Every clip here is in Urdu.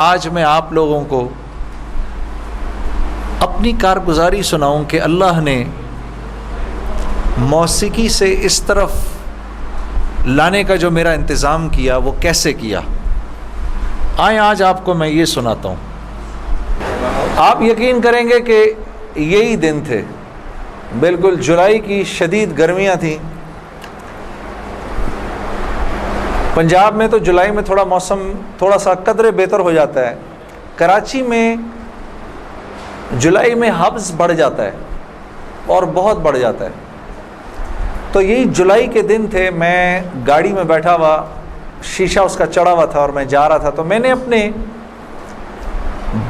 آج میں آپ لوگوں کو اپنی کارگزاری سناؤں کہ اللہ نے موسیقی سے اس طرف لانے کا جو میرا انتظام کیا وہ کیسے کیا۔ آئیں آج آپ کو میں یہ سناتا ہوں۔ آپ یقین کریں گے کہ یہی دن تھے، بالکل جولائی کی شدید گرمیاں تھیں۔ پنجاب میں تو جولائی میں موسم تھوڑا سا قدرے بہتر ہو جاتا ہے، کراچی میں جولائی میں حبس بڑھ جاتا ہے اور بہت بڑھ جاتا ہے۔ تو یہی جولائی کے دن تھے، میں گاڑی میں بیٹھا ہوا، شیشہ اس کا چڑھا ہوا تھا اور میں جا رہا تھا، تو میں نے اپنے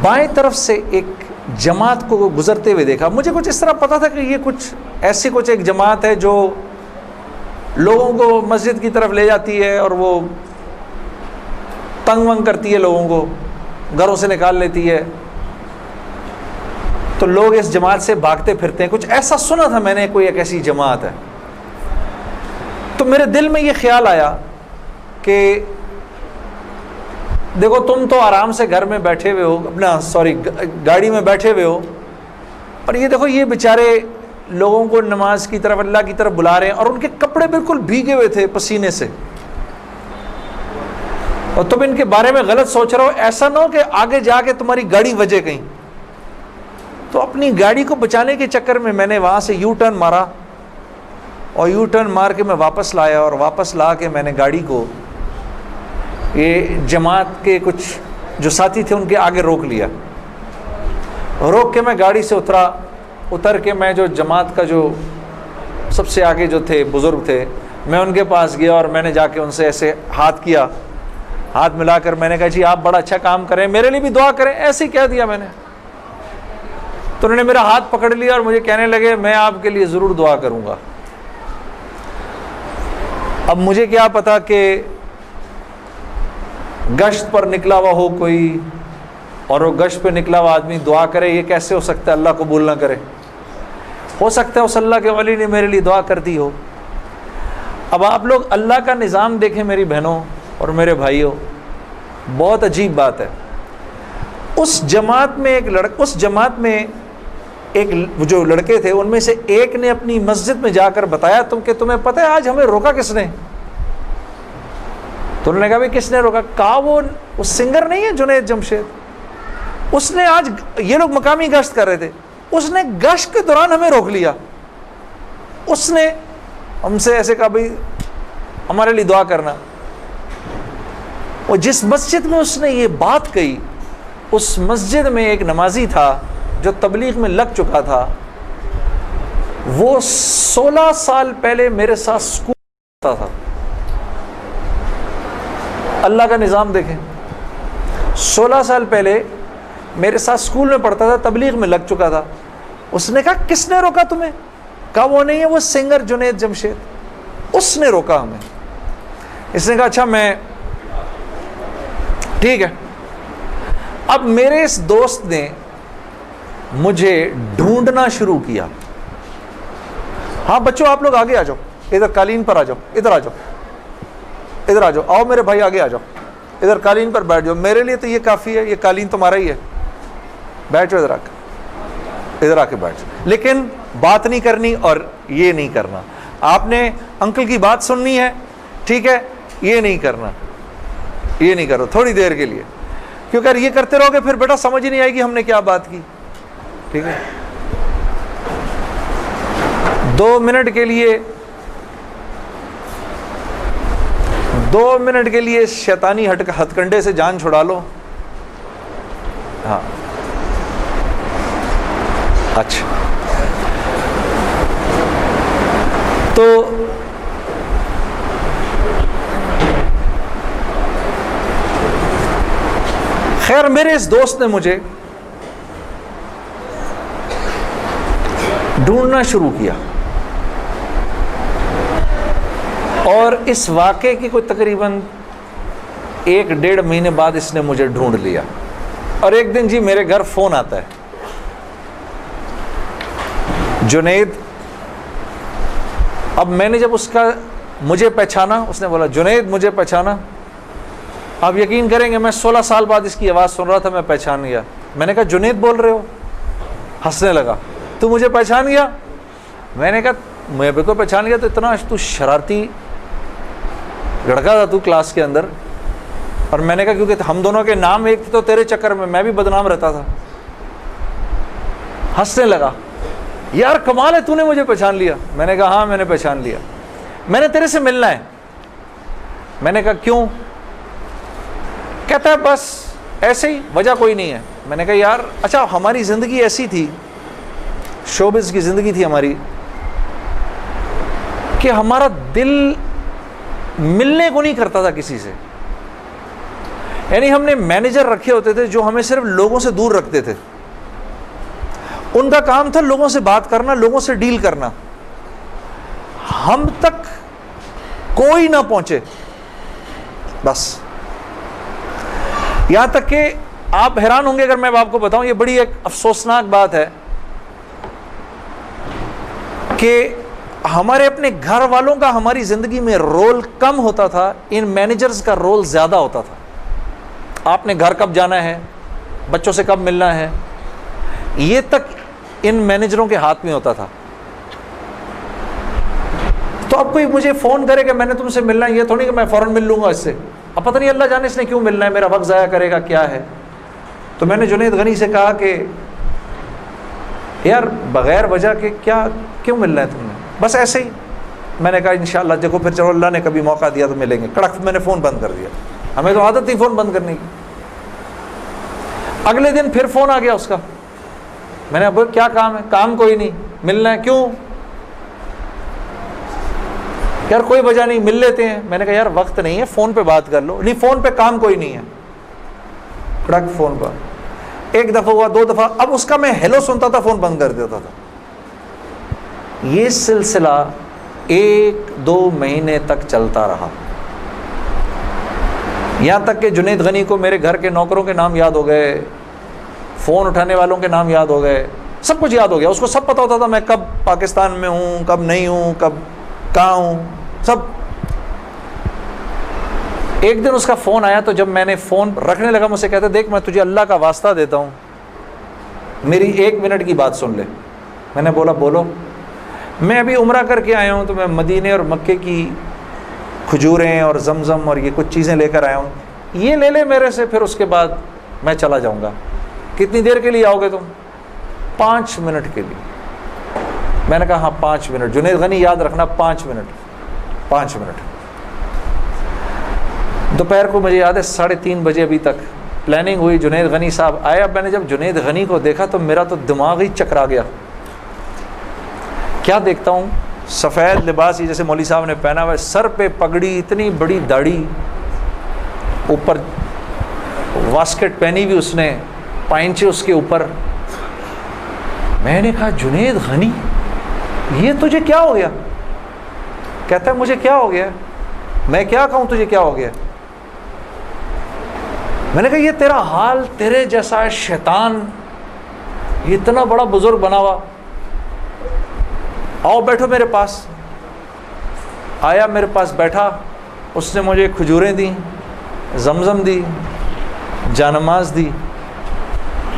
بائیں طرف سے ایک جماعت کو گزرتے ہوئے دیکھا۔ مجھے کچھ اس طرح پتا تھا کہ یہ ایسی ایک جماعت ہے جو لوگوں کو مسجد کی طرف لے جاتی ہے اور وہ تنگ ونگ کرتی ہے، لوگوں کو گھروں سے نکال لیتی ہے، تو لوگ اس جماعت سے بھاگتے پھرتے ہیں۔ کچھ ایسا سنا تھا میں نے، کوئی ایک ایسی جماعت ہے۔ تو میرے دل میں یہ خیال آیا کہ دیکھو تم تو آرام سے گھر میں بیٹھے ہوئے ہو، گاڑی میں بیٹھے ہوئے ہو، اور یہ دیکھو یہ بیچارے لوگوں کو نماز کی طرف، اللہ کی طرف بلا رہے ہیں، اور ان کے کپڑے بالکل بھیگے ہوئے تھے پسینے سے، اور تم ان کے بارے میں غلط سوچ رہے ہو۔ ایسا نہ ہو کہ آگے جا کے تمہاری گاڑی وجے کہیں۔ تو اپنی گاڑی کو بچانے کے چکر میں نے وہاں سے یو ٹرن مارا، اور یو ٹرن مار کے میں واپس لایا، اور واپس لا کے میں نے گاڑی کو یہ جماعت کے کچھ جو ساتھی تھے ان کے آگے روک لیا۔ روک کے میں گاڑی سے اتر کے میں جو جماعت کا جو سب سے آگے جو تھے بزرگ تھے، میں ان کے پاس گیا اور میں نے جا کے ان سے ایسے ہاتھ کیا، ہاتھ ملا کر میں نے کہا جی آپ بڑا اچھا کام کریں، میرے لیے بھی دعا کریں، ایسے ہی کہہ دیا میں نے۔ تو انہوں نے میرا ہاتھ پکڑ لیا اور مجھے کہنے لگے میں آپ کے لیے ضرور دعا کروں گا۔ اب مجھے کیا پتا کہ گشت پر نکلا ہوا ہو کوئی، اور وہ گشت پہ نکلا ہوا آدمی دعا کرے، یہ کیسے ہو سکتا ہے اللہ قبول نہ کرے؟ ہو سکتا ہے اس اللہ کے ولی نے میرے لیے دعا کر دی ہو۔ اب آپ لوگ اللہ کا نظام دیکھیں میری بہنوں اور میرے بھائیوں، بہت عجیب بات ہے۔ اس جماعت میں ایک جو لڑکے تھے ان میں سے ایک نے اپنی مسجد میں جا کر بتایا کہ تمہیں پتہ ہے آج ہمیں روکا کس نے؟ تو انہوں نے کہا بھائی کس نے روکا؟ کہا وہ سنگر نہیں ہے جنید جمشید، اس نے آج، یہ لوگ مقامی گشت کر رہے تھے، اس نے گشت کے دوران ہمیں روک لیا، اس نے ہم سے ایسے کہا بھائی ہمارے لیے دعا کرنا۔ اور جس مسجد میں اس نے یہ بات کہی، اس مسجد میں ایک نمازی تھا جو تبلیغ میں لگ چکا تھا، وہ 16 سال پہلے میرے ساتھ اسکول پڑھتا تھا۔ اللہ کا نظام دیکھیں، 16 سال پہلے میرے ساتھ اسکول میں پڑھتا تھا، تبلیغ میں لگ چکا تھا۔ اس نے کہا کس نے روکا تمہیں؟ کہا وہ نہیں ہے، وہ سنگر جنید جمشید، اس نے روکا ہمیں۔ اس نے کہا اچھا میں ٹھیک ہے۔ اب میرے اس دوست نے مجھے ڈھونڈنا شروع کیا۔ ہاں بچوں آپ لوگ آگے آ جاؤ، ادھر قالین پر آ جاؤ، ادھر آ جاؤ، ادھر آ جاؤ، آؤ میرے بھائی آگے آ جاؤ، ادھر قالین پر بیٹھ جاؤ، میرے لیے تو یہ کافی ہے، یہ قالین تمہارا ہی ہے، بیٹھ جاؤ ادھر آ کے بیٹھ جاؤ۔ لیکن بات نہیں کرنی اور یہ نہیں کرنا، آپ نے انکل کی بات سننی ہے، ٹھیک ہے، یہ نہیں کرنا، یہ نہیں کرو تھوڑی دیر کے لیے، کیونکہ اگر یہ کرتے رہو گے پھر بیٹا سمجھ ہی نہیں آئے گی ہم نے کیا بات کی، ٹھیک ہے۔ 2 منٹ کے لیے شیطانی ہتھ کنڈے سے جان چھڑا لو۔ ہاں اچھا، تو خیر میرے اس دوست نے مجھے ڈھونڈنا شروع کیا، اور اس واقعے کی کوئی تقریباً 1-1.5 مہینے بعد اس نے مجھے ڈھونڈ لیا۔ اور ایک دن جی میرے گھر فون آتا ہے، جنید، اب میں نے جب اس کا مجھے پہچانا، اس نے بولا جنید مجھے پہچانا، آپ یقین کریں گے میں 16 سال بعد اس کی آواز سن رہا تھا, میں پہچان گیا. میں نے کہا جنید بول رہے ہو؟ ہنسنے لگا. تو مجھے پہچان گیا؟ میں نے کہا میں بھی کو پہچان گیا. تو اتنا تو شرارتی لڑکا تھا تو کلاس کے اندر. اور میں نے کہا کیونکہ ہم دونوں کے نام ایک تھے تو تیرے چکر میں بھی بدنام رہتا تھا. ہنسنے لگا, یار کمال ہے تو نے مجھے پہچان لیا. میں نے کہا ہاں میں نے پہچان لیا, میں نے تیرے سے ملنا ہے. میں نے کہا کیوں؟ کہتا ہے بس ایسے ہی, وجہ کوئی نہیں ہے. میں نے کہا یار اچھا ہماری زندگی ایسی تھی, شوبز کی زندگی تھی ہماری, کہ ہمارا دل ملنے کو نہیں کرتا تھا کسی سے. یعنی ہم نے مینیجر رکھے ہوتے تھے جو ہمیں صرف لوگوں سے دور رکھتے تھے. ان کا کام تھا لوگوں سے بات کرنا, لوگوں سے ڈیل کرنا. ہم تک کوئی نہ پہنچے بس. یہاں تک کہ آپ حیران ہوں گے اگر میں آپ کو بتاؤں, یہ بڑی ایک افسوسناک بات ہے کہ ہمارے اپنے گھر والوں کا ہماری زندگی میں رول کم ہوتا تھا, ان مینیجرز کا رول زیادہ ہوتا تھا. آپ نے گھر کب جانا ہے, بچوں سے کب ملنا ہے, یہ تک ان مینیجروں کے ہاتھ میں ہوتا تھا. تو اب کوئی مجھے فون کرے کہ میں نے تم سے ملنا ہے, یہ تھوڑی کہ میں فوراً مل لوں گا اس سے. اب پتہ نہیں اللہ جانے اس نے کیوں ملنا ہے, میرا وقت ضائع کرے گا کیا ہے. تو میں نے جنید غنی سے کہا کہ یار بغیر وجہ کے کیوں ملنا ہے تم نے, بس ایسے ہی. میں نے کہا انشاءاللہ دیکھو پھر چلو اللہ نے کبھی موقع دیا تو ملیں گے. کڑک میں نے فون بند کر دیا. ہمیں تو عادت تھی فون بند کرنے کی. اگلے دن پھر فون آ گیا اس کا. میں نے اب کیا کام ہے؟ کام کوئی نہیں, ملنا ہے. کیوں؟ یار کوئی وجہ نہیں, مل لیتے ہیں. میں نے کہا یار وقت نہیں ہے, فون پہ بات کر لو. نہیں فون پہ کام کوئی نہیں ہے. کڑک فون پر. ایک دفعہ ہوا, 2 دفعہ, اب اس کا میں ہیلو سنتا تھا فون بند کر دیتا تھا. یہ سلسلہ 1-2 مہینے تک چلتا رہا, یہاں تک کہ جنید غنی کو میرے گھر کے نوکروں کے نام یاد ہو گئے, فون اٹھانے والوں کے نام یاد ہو گئے, سب کچھ یاد ہو گیا. اس کو سب پتہ ہوتا تھا میں کب پاکستان میں ہوں, کب نہیں ہوں, کب کہاں ہوں, سب. ایک دن اس کا فون آیا, تو جب میں نے فون رکھنے لگا مجھ سے کہتے دیکھ میں تجھے اللہ کا واسطہ دیتا ہوں, میری 1 منٹ کی بات سن لے. میں نے بولا بولو. میں ابھی عمرہ کر کے آیا ہوں, تو میں مدینے اور مکے کی کھجوریں اور زمزم اور یہ کچھ چیزیں لے کر آیا ہوں, یہ لے لے میرے سے, پھر اس کے بعد میں چلا جاؤں گا. کتنی دیر کے لیے آؤ گے تم؟ 5 منٹ کے لیے. میں نے کہا ہاں 5 منٹ. جنید غنی یاد رکھنا 5 منٹ. دوپہر کو مجھے یاد ہے 3:30 بجے ابھی تک پلاننگ ہوئی, جنید غنی صاحب آئے. اب میں نے جب جنید غنی کو دیکھا تو میرا تو دماغ ہی چکرا گیا. کیا دیکھتا ہوں, سفید لباس جیسے مولوی صاحب نے پہنا ہوا ہے, سر پہ پگڑی, اتنی بڑی داڑھی, اوپر واسکٹ پہنی ہوئی اس نے, پائنچے اس کے اوپر. میں نے کہا جنید غنی یہ تجھے کیا ہو گیا؟ کہتا ہے مجھے کیا ہو گیا؟ میں کیا کہوں تجھے کیا ہو گیا؟ میں نے کہا یہ تیرا حال, تیرے جیسا شیطان یہ اتنا بڑا بزرگ بنا ہوا, آؤ بیٹھو میرے پاس. آیا میرے پاس بیٹھا, اس نے مجھے کھجوریں دیں, زمزم دی, جانماز دی,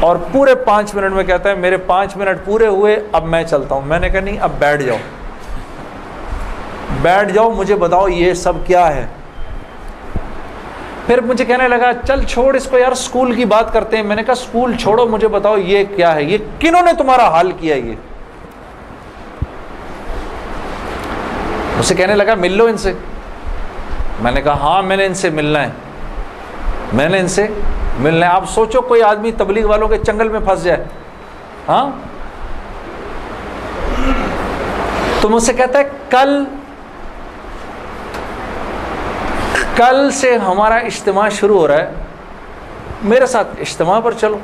اور پورے 5 منٹ میں کہتا ہے میرے 5 منٹ پورے ہوئے, اب میں چلتا ہوں. میں نے کہا نہیں اب بیٹھ جاؤ, مجھے بتاؤ یہ سب کیا ہے. پھر مجھے کہنے لگا چل چھوڑ اس کو یار, اسکول کی بات کرتے ہیں. میں نے کہا اسکول چھوڑو, مجھے بتاؤ یہ کیا ہے, یہ کنہوں نے تمہارا حال کیا. یہ مجھ سے کہنے لگا مل لو ان سے. میں نے کہا ہاں میں نے ان سے ملنا ہے, آپ سوچو کوئی آدمی تبلیغ والوں کے چنگل میں پھنس جائے, ہاں. تو مجھ سے کہتا ہے کل سے ہمارا اجتماع شروع ہو رہا ہے, میرے ساتھ اجتماع پر چلو.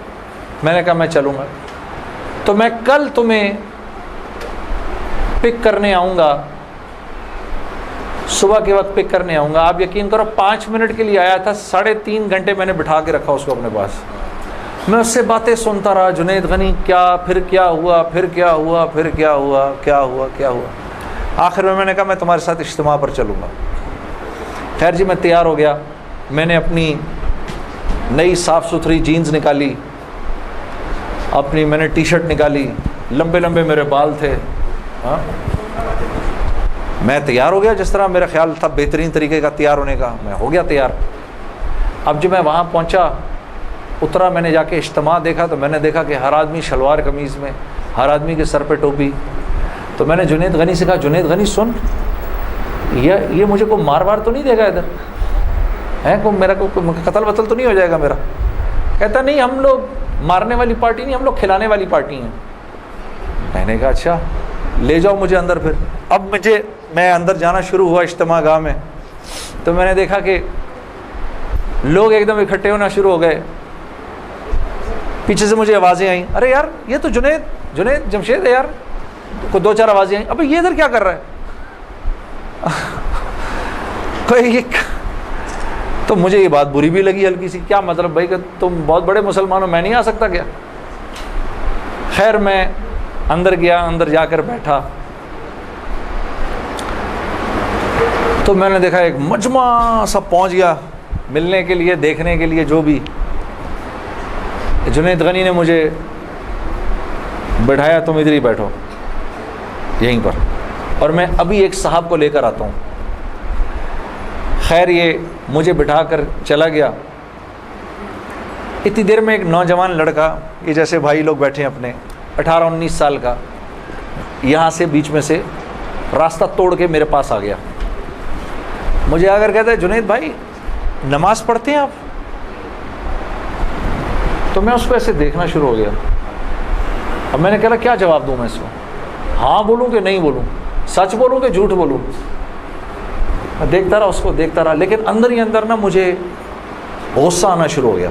میں نے کہا میں چلوں گا. تو میں کل تمہیں پک کرنے آؤں گا, صبح کے وقت پک کرنے آؤں گا. آپ یقین کرو 5 منٹ کے لیے آیا تھا, 3.5 گھنٹے میں نے بٹھا کے رکھا اس کو اپنے پاس. میں اس سے باتیں سنتا رہا, جنید غنی پھر کیا ہوا. آخر میں نے کہا میں تمہارے ساتھ اجتماع پر چلوں گا. خیر جی میں تیار ہو گیا, میں نے اپنی نئی صاف ستھری جینز نکالی، اپنی میں نے ٹی شرٹ نکالی، لمبے لمبے میرے بال تھے، ہاں میں تیار ہو گیا جس طرح میرا خیال تھا بہترین طریقے کا تیار ہونے کا، میں ہو گیا تیار۔ اب جب میں وہاں پہنچا، اترا، میں نے جا کے اجتماع دیکھا تو میں نے دیکھا کہ ہر آدمی شلوار قمیض میں، ہر آدمی کے سر پہ ٹوپی۔ تو میں نے جنید غنی سے کہا، جنید غنی سن، یہ مجھے کوئی مار وار تو نہیں دے گا ادھر ہے، میرا کوئی قتل وتل تو نہیں ہو جائے گا میرا؟ کہتا نہیں، ہم لوگ مارنے والی پارٹی نہیں، ہم لوگ کھلانے والی پارٹی ہیں۔ میں نے کہا اچھا لے جاؤ مجھے اندر۔ پھر اب میں اندر جانا شروع ہوا اجتماع گاہ میں، تو میں نے دیکھا کہ لوگ ایک دم اکٹھے ہونا شروع ہو گئے۔ پیچھے سے مجھے آوازیں آئیں، ارے یار یہ تو جنید جمشید ہے یار، کو دو چار آوازیں آئیں، ابھی یہ ادھر کیا کر رہا ہے؟ کوئی تو مجھے یہ بات بری بھی لگی ہلکی سی، کیا مطلب بھائی کہ تم بہت بڑے مسلمان ہو، میں نہیں آ سکتا کیا؟ خیر میں اندر گیا، اندر جا کر بیٹھا تو میں نے دیکھا ایک مجمع سب پہنچ گیا ملنے کے لیے، دیکھنے کے لیے جو بھی۔ جنید غنی نے مجھے بٹھایا، تم ادھر ہی بیٹھو یہیں پر، اور میں ابھی ایک صاحب کو لے کر آتا ہوں۔ خیر یہ مجھے بٹھا کر چلا گیا۔ اتنی دیر میں ایک نوجوان لڑکا، یہ جیسے بھائی لوگ بیٹھے ہیں اپنے، 18-19 سال کا، یہاں سے بیچ میں سے راستہ توڑ کے میرے پاس آ گیا۔ مجھے آ کر کہتا ہے جنید بھائی نماز پڑھتے ہیں آپ؟ تو میں اس کو ایسے دیکھنا شروع ہو گیا۔ اب میں نے کہا کیا جواب دوں میں اس کو، ہاں بولوں کہ نہیں بولوں، سچ بولوں کہ جھوٹ بولوں؟ میں دیکھتا رہا اس کو، دیکھتا رہا، لیکن اندر ہی اندر نا مجھے غصہ آنا شروع ہو گیا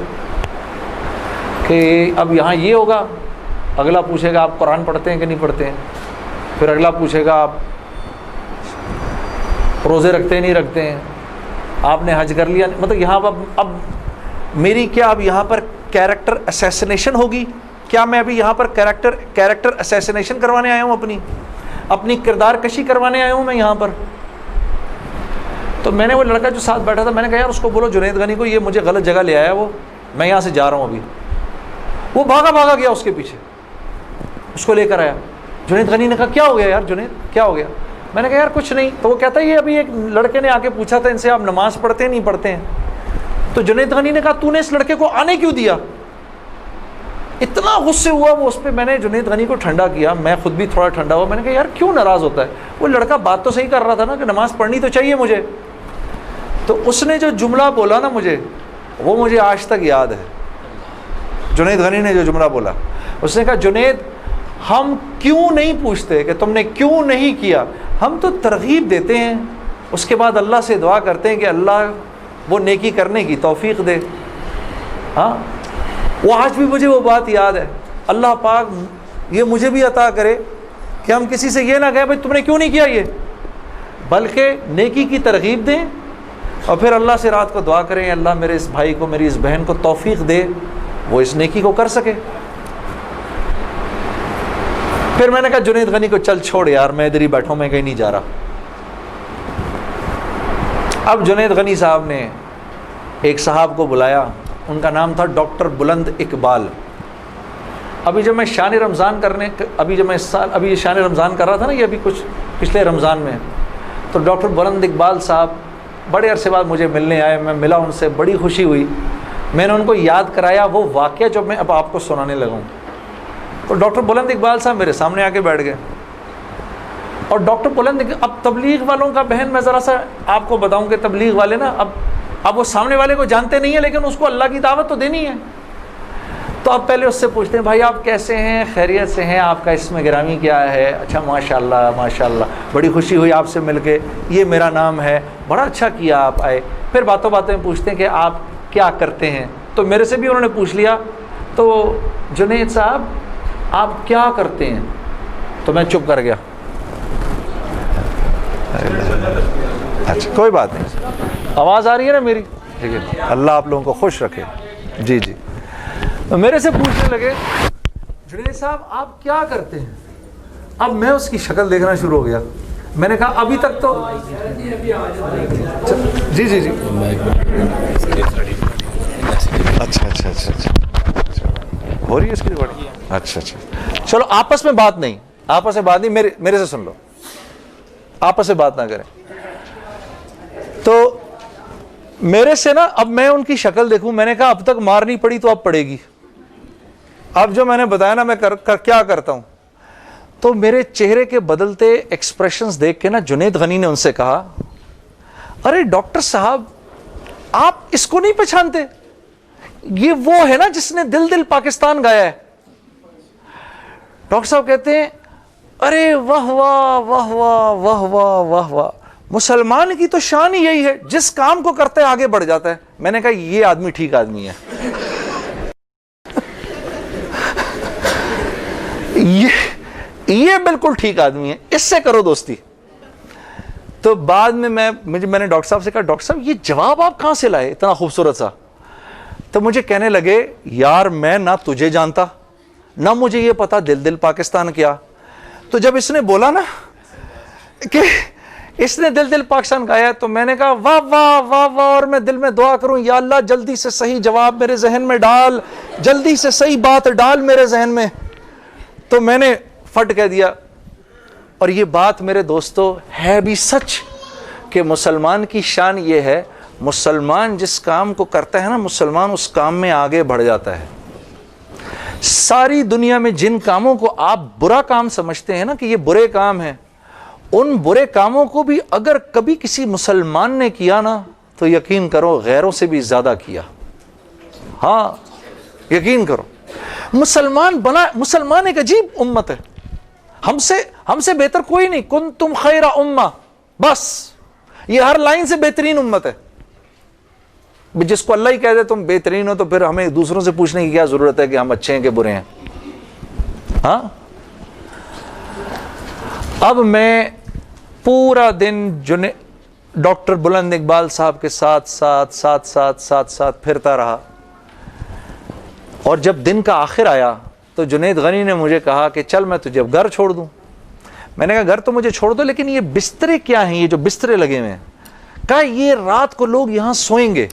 کہ اب یہاں یہ ہوگا، اگلا پوچھے گا آپ قرآن پڑھتے ہیں کہ نہیں پڑھتے ہیں، پھر اگلا پوچھے گا آپ روزے رکھتے ہیں نہیں رکھتے ہیں، آپ نے حج کر لیا، مطلب یہاں اب میری کیا اب یہاں پر کیریکٹر اسیسینیشن ہوگی؟ کیا میں ابھی یہاں پر کیریکٹر اسیسینیشن کروانے آیا ہوں، اپنی کردار کشی کروانے آیا ہوں میں یہاں پر؟ تو میں نے وہ لڑکا جو ساتھ بیٹھا تھا، میں نے کہا یار اس کو بولو جنید غنی کو یہ مجھے غلط جگہ لے آیا، میں یہاں سے جا رہا ہوں ابھی۔ وہ بھاگا گیا اس کے پیچھے، اس کو لے کر آیا۔ جنید غنی نے کہا کیا ہو گیا یار جنید، کیا ہو گیا؟ میں نے کہا یار کچھ نہیں۔ تو وہ کہتا ہے یہ ابھی ایک لڑکے نے آ کے پوچھا تھا ان سے آپ نماز پڑھتے ہیں نہیں پڑھتے ہیں؟ تو جنید غنی نے کہا تو نے اس لڑکے کو آنے کیوں دیا؟ اتنا غصے ہوا وہ اس پہ۔ میں نے جنید غنی کو ٹھنڈا کیا، میں خود بھی تھوڑا ٹھنڈا ہوا۔ میں نے کہا یار کیوں ناراض ہوتا ہے؟ وہ لڑکا بات تو صحیح کر رہا تھا نا کہ نماز پڑھنی تو چاہیے مجھے۔ تو اس نے جو جملہ بولا نا وہ مجھے آج تک یاد ہے۔ جنید غنی نے جو جملہ بولا، اس نے کہا جنید ہم کیوں نہیں پوچھتے کہ تم نے کیوں نہیں کیا، ہم تو ترغیب دیتے ہیں، اس کے بعد اللہ سے دعا کرتے ہیں کہ اللہ وہ نیکی کرنے کی توفیق دے۔ ہاں وہ آج بھی مجھے وہ بات یاد ہے۔ اللہ پاک یہ مجھے بھی عطا کرے کہ ہم کسی سے یہ نہ کہیں بھائی تم نے کیوں نہیں کیا یہ، بلکہ نیکی کی ترغیب دیں اور پھر اللہ سے رات کو دعا کریں اللہ میرے اس بھائی کو، میری اس بہن کو توفیق دے وہ اس نیکی کو کر سکے۔ پھر میں نے کہا جنید غنی کو چل چھوڑ یار، میں ادھر ہی بیٹھا ہوں، میں کہیں نہیں جا رہا۔ اب جنید غنی صاحب نے ایک صاحب کو بلایا، ان کا نام تھا ڈاکٹر بلند اقبال۔ ابھی جب میں شان رمضان ابھی شان رمضان کر رہا تھا نا، یہ ابھی کچھ پچھلے رمضان میں، تو ڈاکٹر بلند اقبال صاحب بڑے عرصے بعد مجھے ملنے آئے، میں ملا ان سے، بڑی خوشی ہوئی۔ میں نے ان کو یاد کرایا وہ واقعہ جو میں اب آپ کو سنانے لگا ہوں۔ تو ڈاکٹر بلند اقبال صاحب میرے سامنے آ کے بیٹھ گئے، اور ڈاکٹر بلند اب تبلیغ والوں کا بہن میں ذرا سا آپ کو بتاؤں کہ تبلیغ والے نا اب وہ سامنے والے کو جانتے نہیں ہیں، لیکن اس کو اللہ کی دعوت تو دینی ہے۔ تو اب پہلے اس سے پوچھتے ہیں بھائی آپ کیسے ہیں، خیریت سے ہیں، آپ کا اسم گرامی کیا ہے؟ اچھا ماشاءاللہ ماشاءاللہ، بڑی خوشی ہوئی آپ سے مل کے، یہ میرا نام ہے، بڑا اچھا کیا آپ آئے۔ پھر باتوں باتوں میں پوچھتے ہیں کہ آپ کیا کرتے ہیں، تو میرے سے بھی انہوں نے پوچھ لیا، تو جنید صاحب آپ کیا کرتے ہیں؟ تو میں چپ کر گیا۔ اچھا کوئی بات نہیں، آواز آ رہی ہے نا میری؟ ٹھیک ہے، اللہ آپ لوگوں کو خوش رکھے۔ جی جی، تو میرے سے پوچھنے لگے جنید صاحب آپ کیا کرتے ہیں؟ اب میں اس کی شکل دیکھنا شروع ہو گیا، میں نے کہا ابھی تک تو جی جی جی اچھا اچھا اچھا اچھا ہو رہی ہے اس کی ریکارڈنگ؟ اچھا اچھا چلو آپس میں بات نہیں میرے سے سن لو، آپس میں بات نہ کریں. تو میرے سے نا اب میں ان کی شکل دیکھوں، میں نے کہا اب تک مار نہیں پڑی تو اب پڑے گی. اب جو میں نے بتایا نا میں کیا کرتا ہوں، تو میرے چہرے کے بدلتے ایکسپریشنز دیکھ کے نا جنید غنی نے ان سے کہا ارے ڈاکٹر صاحب آپ اس کو نہیں پہچانتے، یہ وہ ہے نا جس نے دل دل پاکستان گایا ہے. ڈاکٹر صاحب کہتے ہیں ارے واہ واہ واہ واہ واہ واہ واہ واہ، مسلمان کی تو شان ہی یہی ہے، جس کام کو کرتے آگے بڑھ جاتا ہے. میں نے کہا یہ آدمی ٹھیک آدمی ہے، یہ بالکل ٹھیک آدمی ہے، اس سے کرو دوستی. تو بعد میں میں نے ڈاکٹر صاحب سے کہا ڈاکٹر صاحب یہ جواب آپ کہاں سے لائے اتنا خوبصورت سا؟ تو مجھے کہنے لگے یار میں نہ تجھے جانتا نہ مجھے یہ پتا دل دل پاکستان کیا. تو جب اس نے بولا نا کہ اس نے دل دل پاکستان گایا تو میں نے کہا واہ واہ واہ واہ، اور میں دل میں دعا کروں یا اللہ جلدی سے صحیح جواب میرے ذہن میں ڈال، جلدی سے صحیح بات ڈال میرے ذہن میں. تو میں نے فٹ کہہ دیا. اور یہ بات میرے دوستو ہے بھی سچ کہ مسلمان کی شان یہ ہے، مسلمان جس کام کو کرتا ہے نا مسلمان اس کام میں آگے بڑھ جاتا ہے. ساری دنیا میں جن کاموں کو آپ برا کام سمجھتے ہیں نا کہ یہ برے کام ہیں، ان برے کاموں کو بھی اگر کبھی کسی مسلمان نے کیا نا تو یقین کرو غیروں سے بھی زیادہ کیا. ہاں یقین کرو، مسلمان ایک عجیب امت ہے، ہم سے بہتر کوئی نہیں. کنتم خیر امہ، بس یہ ہر لائن سے بہترین امت ہے. جس کو اللہ ہی کہہ دے تم بہترین ہو تو پھر ہمیں دوسروں سے پوچھنے کی کیا ضرورت ہے کہ ہم اچھے ہیں کہ برے ہیں. ہاں اب میں پورا دن ڈاکٹر بلند اقبال صاحب کے ساتھ پھرتا رہا. اور جب دن کا آخر آیا تو جنید غنی نے مجھے کہا کہ چل میں تجھے اب گھر چھوڑ دوں. میں نے کہا گھر تو مجھے چھوڑ دو لیکن یہ بسترے کیا ہیں، یہ جو بسترے لگے ہوئے ہیں؟ کہا یہ رات کو لوگ یہاں سوئیں گے.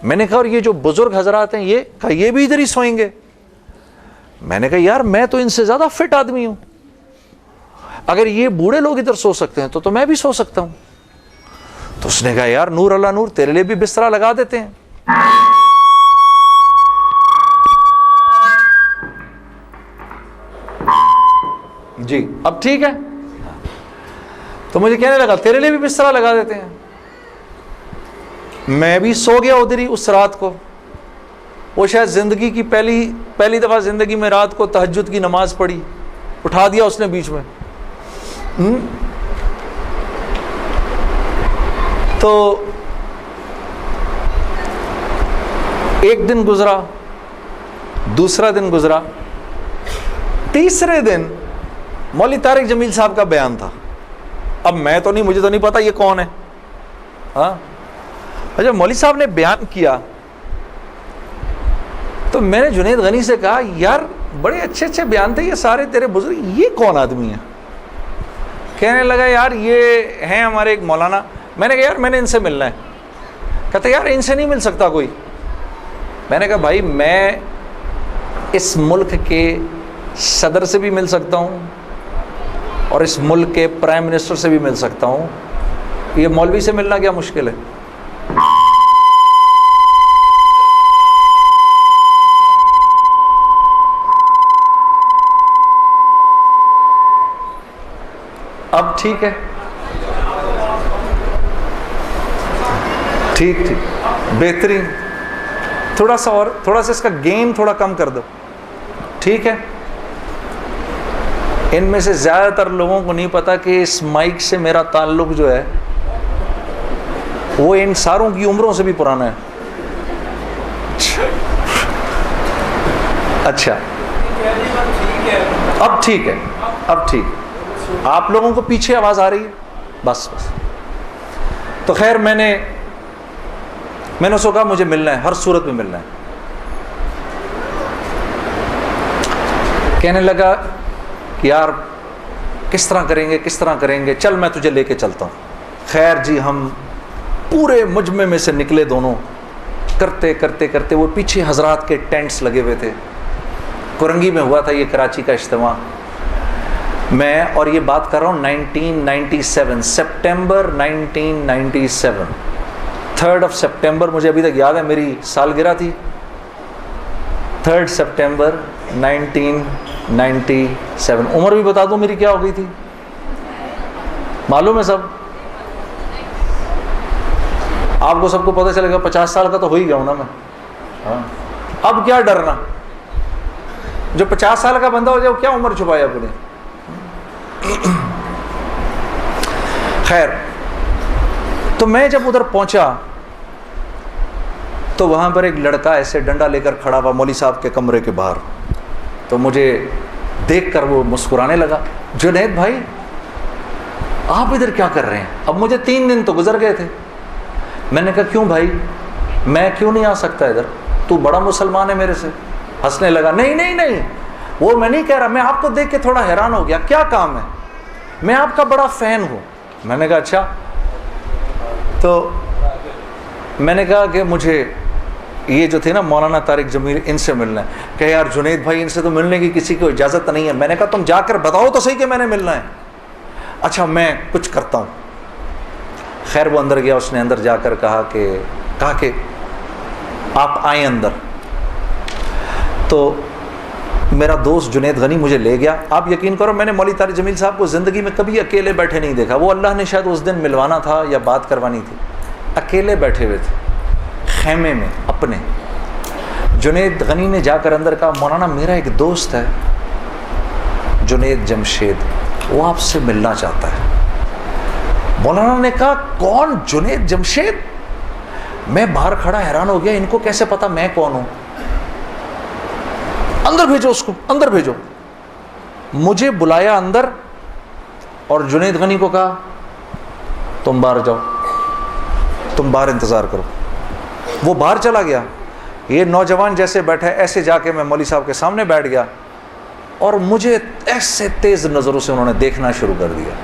میں نے کہا اور یہ جو بزرگ حضرات ہیں یہ بھی ادھر ہی سوئیں گے. میں نے کہا یار میں تو ان سے زیادہ فٹ آدمی ہوں، اگر یہ بوڑھے لوگ ادھر سو سکتے ہیں تو میں بھی سو سکتا ہوں. تو اس نے کہا یار نور اللہ نور، تیرے لیے بھی بسترا لگا دیتے ہیں. جی اب ٹھیک ہے. تو مجھے کہنے لگا تیرے لیے بھی بسترا لگا دیتے ہیں. میں بھی سو گیا ادھر ہی اس رات کو. وہ شاید زندگی کی پہلی دفعہ زندگی میں رات کو تہجد کی نماز پڑھی، اٹھا دیا اس نے بیچ میں. تو ایک دن گزرا، دوسرا دن گزرا، تیسرے دن مولوی طارق جمیل صاحب کا بیان تھا. اب مجھے تو نہیں پتا یہ کون ہے. ہاں جب مولوی صاحب نے بیان کیا تو میں نے جنید غنی سے کہا یار بڑے اچھے اچھے بیان تھے یہ سارے تیرے بزرگ، یہ کون آدمی ہے؟ کہنے لگا یار یہ ہیں ہمارے ایک مولانا. میں نے کہا یار میں نے ان سے ملنا ہے. کہتے یار ان سے نہیں مل سکتا کوئی. میں نے کہا بھائی میں اس ملک کے صدر سے بھی مل سکتا ہوں اور اس ملک کے پرائم منسٹر سے بھی مل سکتا ہوں، یہ مولوی سے ملنا کیا مشکل ہے؟ اب ٹھیک ہے، ٹھیک بہترین. تھوڑا سا اس کا گین تھوڑا کم کر دو. ٹھیک ہے. ان میں سے زیادہ تر لوگوں کو نہیں پتا کہ اس مائک سے میرا تعلق جو ہے وہ ان ساروں کی عمروں سے بھی پرانا ہے. اچھا اب ٹھیک ہے، اب ٹھیک. آپ لوگوں کو پیچھے آواز آ رہی ہے؟ بس. تو خیر میں نے اس کو کہا مجھے ملنا ہے، ہر صورت میں ملنا ہے. کہنے لگا کہ یار کس طرح کریں گے, چل میں تجھے لے کے چلتا ہوں. خیر جی, ہم پورے مجمع میں سے نکلے دونوں, کرتے وہ پیچھے حضرات کے ٹینٹس لگے ہوئے تھے. کرنگی میں ہوا تھا یہ کراچی کا اجتماع. میں اور یہ بات کر رہا ہوں 1997 سپٹمبر 1997 3 سپٹمبر, مجھے ابھی تک یاد ہے, میری سالگرہ تھی 3 سپٹمبر 1997. عمر بھی بتا دوں میری کیا ہو گئی تھی, معلوم ہے سب آپ کو, سب کو پتہ چلے گا. 50 سال کا تو ہو ہی گیا ہوں نا میں. ہاں, اب کیا ڈرنا, جو 50 سال کا بندہ ہو جائے وہ کیا عمر چھپایا اپنے. خیر, تو میں جب ادھر پہنچا تو وہاں پر ایک لڑکا ایسے ڈنڈا لے کر کھڑا ہوا مولوی صاحب کے کمرے کے باہر. تو مجھے دیکھ کر وہ مسکرانے لگا, جنید بھائی آپ ادھر کیا کر رہے ہیں؟ اب مجھے 3 دن تو گزر گئے تھے. میں نے کہا کیوں بھائی, میں کیوں نہیں آ سکتا ادھر, تو بڑا مسلمان ہے میرے سے. ہنسنے لگا, نہیں, وہ میں نہیں کہہ رہا, میں آپ کو دیکھ کے تھوڑا حیران ہو گیا, کیا کام ہے؟ میں آپ کا بڑا فین ہوں. میں نے کہا اچھا. تو میں نے کہا کہ مجھے یہ جو تھے نا مولانا طارق جمیل, ان سے ملنا ہے. کہ یار جنید بھائی ان سے تو ملنے کی کسی کو اجازت نہیں ہے. میں نے کہا تم جا کر بتاؤ تو صحیح کہ میں نے ملنا ہے. اچھا میں کچھ کرتا ہوں. خیر وہ اندر گیا, اس نے اندر جا کر کہا کہ آپ آئیں اندر. تو میرا دوست جنید غنی مجھے لے گیا. آپ یقین کرو میں نے مولوی طارق جمیل صاحب کو زندگی میں کبھی اکیلے بیٹھے نہیں دیکھا. وہ اللہ نے شاید اس دن ملوانا تھا یا بات کروانی تھی, اکیلے بیٹھے ہوئے تھے خیمے میں اپنے. جنید غنی نے جا کر اندر کہا مولانا میرا ایک دوست ہے جنید جمشید, وہ آپ سے ملنا چاہتا ہے. مولانا نے کہا کون جنید جمشید؟ میں باہر کھڑا حیران ہو گیا, ان کو کیسے پتا میں کون ہوں؟ اندر بھیجو اس کو, اندر بھیجو. مجھے بلایا اندر اور جنید غنی کو کہا تم باہر جاؤ, تم باہر انتظار کرو. وہ باہر چلا گیا. یہ نوجوان جیسے بیٹھا ایسے جا کے میں مولوی صاحب کے سامنے بیٹھ گیا اور مجھے ایسے تیز نظروں سے انہوں نے دیکھنا شروع کر دیا.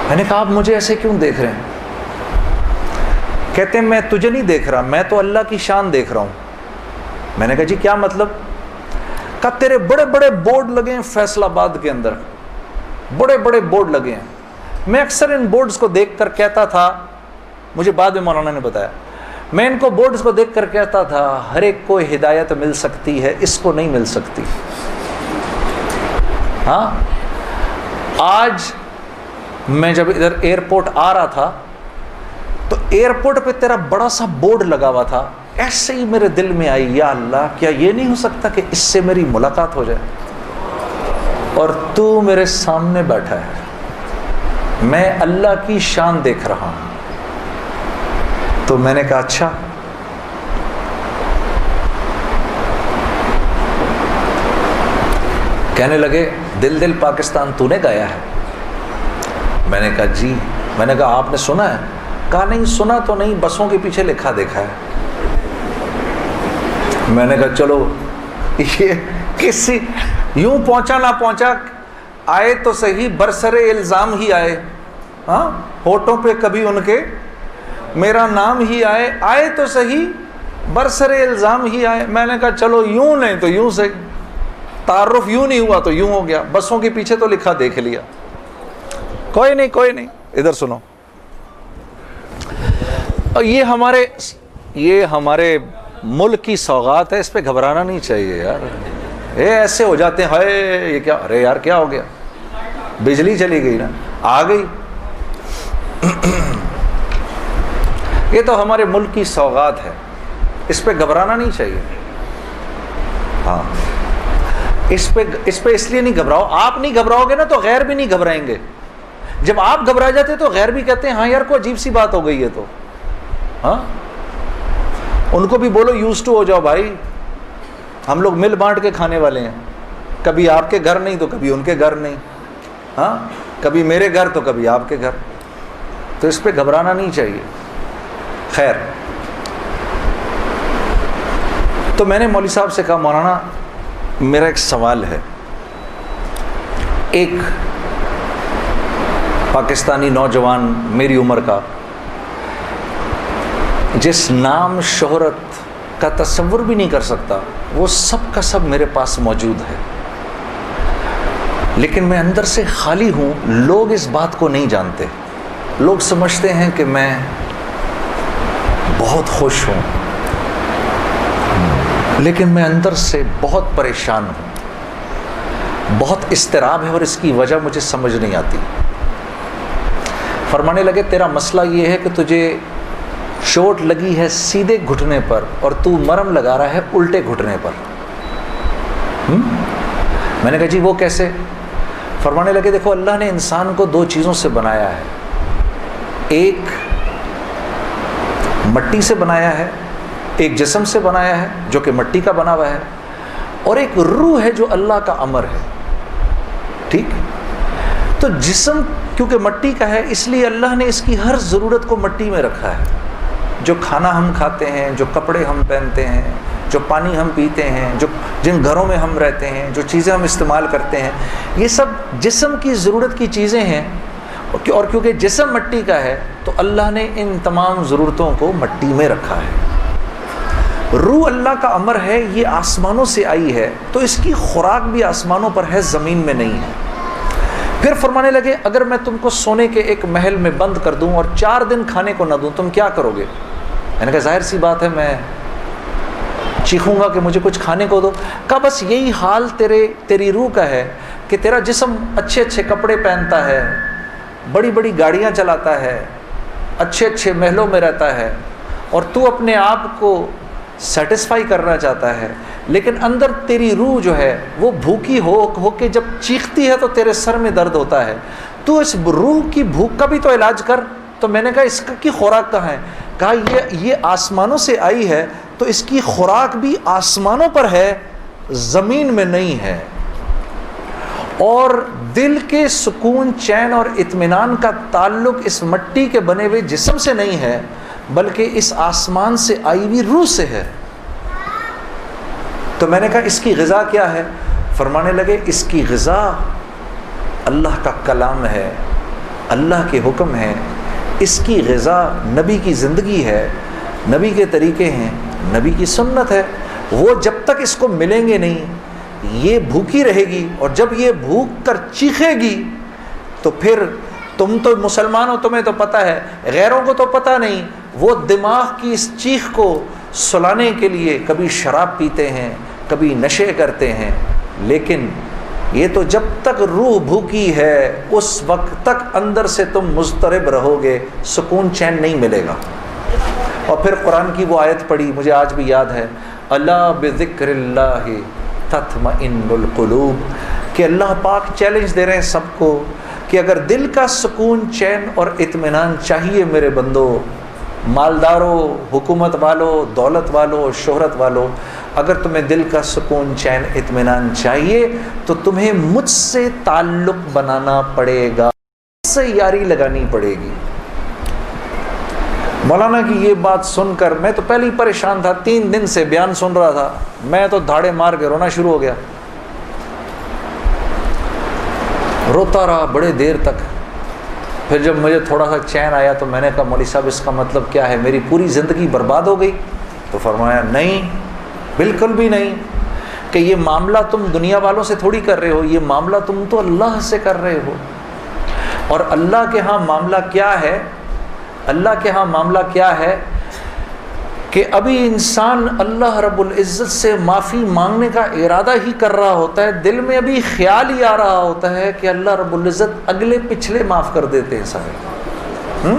میں نے کہا آپ مجھے ایسے کیوں دیکھ رہے ہیں؟ کہتے ہیں میں تجھے نہیں دیکھ رہا, میں تو اللہ کی شان دیکھ رہا ہوں. میں نے کہا جی کیا مطلب؟ کہا تیرے بڑے بڑے بورڈ لگے ہیں فیصل آباد کے اندر, بڑے بڑے بورڈ لگے ہیں. میں اکثر ان بورڈز کو دیکھ کر کہتا تھا, مجھے بعد میں مولانا نے بتایا, میں ان کو بورڈز کو دیکھ کر کہتا تھا ہر ایک کو ہدایت مل سکتی ہے, اس کو نہیں مل سکتی. ہاں, آج میں جب ادھر ایئرپورٹ آ رہا تھا تو ایئرپورٹ پہ تیرا بڑا سا بورڈ لگا ہوا تھا, ایسے ہی میرے دل میں آئی یا اللہ کیا یہ نہیں ہو سکتا کہ اس سے میری ملاقات ہو جائے, اور تو میرے سامنے بیٹھا ہے, میں اللہ کی شان دیکھ رہا ہوں. تو میں نے کہا اچھا. کہنے لگے دل پاکستان تو نے گایا ہے. میں نے کہا جی. میں نے کہا آپ نے سنا ہے؟ کہا نہیں سنا تو نہیں, بسوں کے پیچھے لکھا دیکھا ہے. میں نے کہا چلو یہ کسی یوں پہنچا نہ پہنچا, آئے تو صحیح برسر الزام ہی آئے. ہاں, ہوٹوں پہ کبھی ان کے میرا نام ہی آئے, آئے تو صحیح برسر الزام ہی آئے. میں نے کہا چلو یوں نہیں تو یوں صحیح, تعارف یوں نہیں ہوا تو یوں ہو گیا, بسوں کے پیچھے تو لکھا دیکھ لیا. کوئی نہیں. ادھر سنو, یہ ہمارے ملک کی سوغات ہے, اس پہ گھبرانا نہیں چاہیے یار. ایسے ہو جاتے ہیں ہائے یہ کیا, ارے یار کیا ہو گیا, بجلی چلی گئی نا, آ گئی. یہ تو ہمارے ملک کی سوغات ہے, اس پہ گھبرانا نہیں چاہیے. ہاں, اس پہ اس لیے نہیں گھبراؤ, آپ نہیں گھبراؤ گے نا تو غیر بھی نہیں گھبرائیں گے. جب آپ گھبرا جاتے تو غیر بھی کہتے ہیں ہاں یار کوئی عجیب سی بات ہو گئی ہے. تو ہاں, ان کو بھی بولو یوز ٹو ہو جاؤ بھائی, ہم لوگ مل بانٹ کے کھانے والے ہیں, کبھی آپ کے گھر نہیں تو کبھی ان کے گھر نہیں. ہاں, کبھی میرے گھر تو کبھی آپ کے گھر, تو اس پہ گھبرانا نہیں چاہیے. خیر, تو میں نے مولوی صاحب سے کہا مولانا میرا ایک سوال ہے. ایک پاکستانی نوجوان میری عمر کا جس نام شہرت کا تصور بھی نہیں کر سکتا، وہ سب کا سب میرے پاس موجود ہے، لیکن میں اندر سے خالی ہوں۔ لوگ اس بات کو نہیں جانتے، لوگ سمجھتے ہیں کہ میں بہت خوش ہوں، لیکن میں اندر سے بہت پریشان ہوں، بہت اضطراب ہے، اور اس کی وجہ مجھے سمجھ نہیں آتی۔ فرمانے لگے تیرا مسئلہ یہ ہے کہ تجھے چوٹ لگی ہے سیدھے گھٹنے پر اور تو مرہم لگا رہا ہے الٹے گھٹنے پر۔ میں نے کہا جی وہ کیسے؟ فرمانے لگے دیکھو اللہ نے انسان کو دو چیزوں سے بنایا ہے، ایک مٹی سے بنایا ہے، ایک جسم سے بنایا ہے جو کہ مٹی کا بنا ہوا ہے، اور ایک روح ہے جو اللہ کا امر ہے۔ ٹھیک؟ تو جسم کیونکہ مٹی کا ہے، اس لیے اللہ نے اس کی ہر ضرورت کو مٹی میں رکھا ہے۔ جو کھانا ہم کھاتے ہیں، جو کپڑے ہم پہنتے ہیں، جو پانی ہم پیتے ہیں، جو جن گھروں میں ہم رہتے ہیں، جو چیزیں ہم استعمال کرتے ہیں، یہ سب جسم کی ضرورت کی چیزیں ہیں، اور کیونکہ جسم مٹی کا ہے تو اللہ نے ان تمام ضرورتوں کو مٹی میں رکھا ہے۔ روح اللہ کا امر ہے، یہ آسمانوں سے آئی ہے، تو اس کی خوراک بھی آسمانوں پر ہے، زمین میں نہیں ہے۔ پھر فرمانے لگے اگر میں تم کو سونے کے ایک محل میں بند کر دوں اور 4 دن کھانے کو نہ دوں تم کیا کرو گے؟ میں نے کہا ظاہر سی بات ہے میں چیخوں گا کہ مجھے کچھ کھانے کو دو۔ کہا بس یہی حال تیری روح کا ہے کہ تیرا جسم اچھے اچھے کپڑے پہنتا ہے، بڑی بڑی گاڑیاں چلاتا ہے، اچھے اچھے محلوں میں رہتا ہے، اور تو اپنے آپ کو سیٹسفائی کرنا چاہتا ہے، لیکن اندر تیری روح جو ہے وہ بھوکی ہو کے جب چیختی ہے تو تیرے سر میں درد ہوتا ہے، تو اس روح کی بھوک کا بھی تو علاج کر۔ تو میں نے کہا اس کی خوراک کہاں ہے؟ کہا یہ آسمانوں سے آئی ہے تو اس کی خوراک بھی آسمانوں پر ہے، زمین میں نہیں ہے۔ اور دل کے سکون، چین اور اطمینان کا تعلق اس مٹی کے بنے ہوئے جسم سے نہیں ہے، بلکہ اس آسمان سے آئی ہوئی روح سے ہے۔ تو میں نے کہا اس کی غذا کیا ہے؟ فرمانے لگے اس کی غذا اللہ کا کلام ہے، اللہ کے حکم ہے، اس کی غذا نبی کی زندگی ہے، نبی کے طریقے ہیں، نبی کی سنت ہے۔ وہ جب تک اس کو ملیں گے نہیں یہ بھوکی رہے گی، اور جب یہ بھوک کر چیخے گی تو پھر تم تو مسلمان ہو، تمہیں تو پتہ ہے، غیروں کو تو پتہ نہیں، وہ دماغ کی اس چیخ کو سلانے کے لیے کبھی شراب پیتے ہیں، کبھی نشے کرتے ہیں، لیکن یہ تو جب تک روح بھوکی ہے اس وقت تک اندر سے تم مضطرب رہو گے، سکون چین نہیں ملے گا۔ اور پھر قرآن کی وہ آیت پڑھی، مجھے آج بھی یاد ہے، الا بذکر اللہ تطمئن القلوب، کہ اللہ پاک چیلنج دے رہے ہیں سب کو کہ اگر دل کا سکون، چین اور اطمینان چاہیے میرے بندو، مالداروں، حکومت والوں، دولت والوں، شہرت والوں، اگر تمہیں دل کا سکون، چین، اطمینان چاہیے تو تمہیں مجھ سے تعلق بنانا پڑے گا، مجھ سے یاری لگانی پڑے گی۔ مولانا کی یہ بات سن کر میں تو پہلے ہی پریشان تھا، 3 دن سے بیان سن رہا تھا، میں تو دھاڑے مار کے رونا شروع ہو گیا، روتا رہا بڑے دیر تک۔ پھر جب مجھے تھوڑا سا چین آیا تو میں نے کہا مولوی صاحب اس کا مطلب کیا ہے، میری پوری زندگی برباد ہو گئی؟ تو فرمایا نہیں، بالکل بھی نہیں، کہ یہ معاملہ تم دنیا والوں سے تھوڑی کر رہے ہو، یہ معاملہ تم تو اللہ سے کر رہے ہو۔ اور اللہ کے ہاں معاملہ کیا ہے؟ اللہ کے ہاں معاملہ کیا ہے کہ ابھی انسان اللہ رب العزت سے معافی مانگنے کا ارادہ ہی کر رہا ہوتا ہے، دل میں ابھی خیال ہی آ رہا ہوتا ہے کہ اللہ رب العزت اگلے پچھلے معاف کر دیتے ہیں سارے۔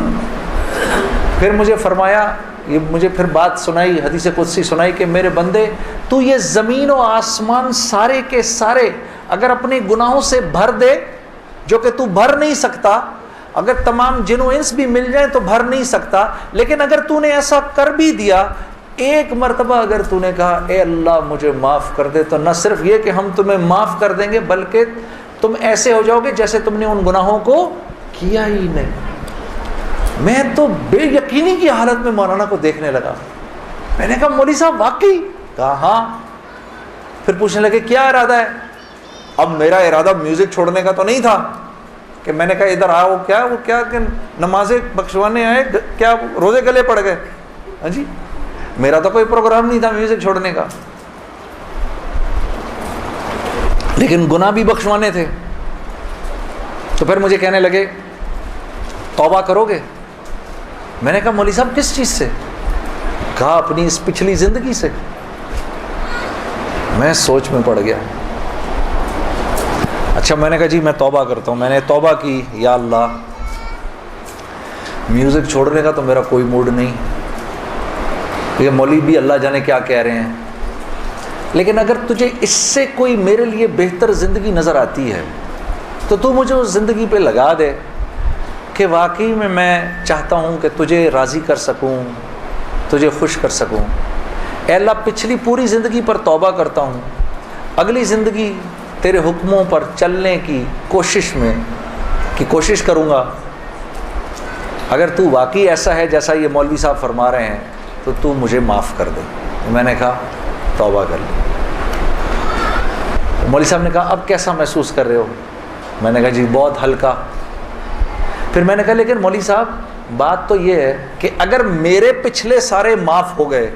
پھر مجھے فرمایا، یہ مجھے پھر بات سنائی، حدیث قدسی سنائی کہ میرے بندے تو یہ زمین و آسمان سارے کے سارے اگر اپنے گناہوں سے بھر دے، جو کہ تو بھر نہیں سکتا، اگر تمام جن و انس بھی مل جائیں تو بھر نہیں سکتا، لیکن اگر تو نے ایسا کر بھی دیا، ایک مرتبہ اگر تو نے کہا اے اللہ مجھے معاف کر دے، تو نہ صرف یہ کہ ہم تمہیں معاف کر دیں گے بلکہ تم ایسے ہو جاؤ گے جیسے تم نے ان گناہوں کو کیا ہی نہیں۔ میں تو بے یقینی کی حالت میں مولانا کو دیکھنے لگا، میں نے کہا مولوی صاحب واقعی؟ کہا ہاں۔ پھر پوچھنے لگے کیا ارادہ ہے؟ اب میرا ارادہ میوزک چھوڑنے کا تو نہیں تھا، کہ میں نے کہا ادھر آؤ، کیا وہ کیا کہ نمازیں بخشوانے آئے، کیا روزے گلے پڑ گئے؟ ہاں جی، میرا تو کوئی پروگرام نہیں تھا میوزک چھوڑنے کا، لیکن گناہ بھی بخشوانے تھے۔ تو پھر مجھے کہنے لگے توبہ کرو گے؟ میں نے کہا مولوی صاحب کس چیز سے؟ کہا اپنی اس پچھلی زندگی سے۔ میں سوچ میں پڑ گیا۔ اچھا، میں نے کہا جی میں توبہ کرتا ہوں۔ میں نے توبہ کی، یا اللہ میوزک چھوڑنے کا تو میرا کوئی موڈ نہیں، یہ مولوی بھی اللہ جانے کیا کہہ رہے ہیں، لیکن اگر تجھے اس سے کوئی میرے لیے بہتر زندگی نظر آتی ہے تو تو مجھے اس زندگی پہ لگا دے کہ واقعی میں چاہتا ہوں کہ تجھے راضی کر سکوں، تجھے خوش کر سکوں۔ اے اللہ پچھلی پوری زندگی پر توبہ کرتا ہوں، اگلی زندگی تیرے حکموں پر چلنے کی کوشش کروں گا۔ اگر تو واقعی ایسا ہے جیسا یہ مولوی صاحب فرما رہے ہیں تو تو مجھے معاف کر دے۔ میں نے کہا توبہ کر لی۔ مولوی صاحب نے کہا اب کیسا محسوس کر رہے ہو؟ میں نے کہا جی بہت ہلکا۔ پھر میں نے کہا لیکن مولوی صاحب بات تو یہ ہے کہ اگر میرے پچھلے سارے معاف ہو گئے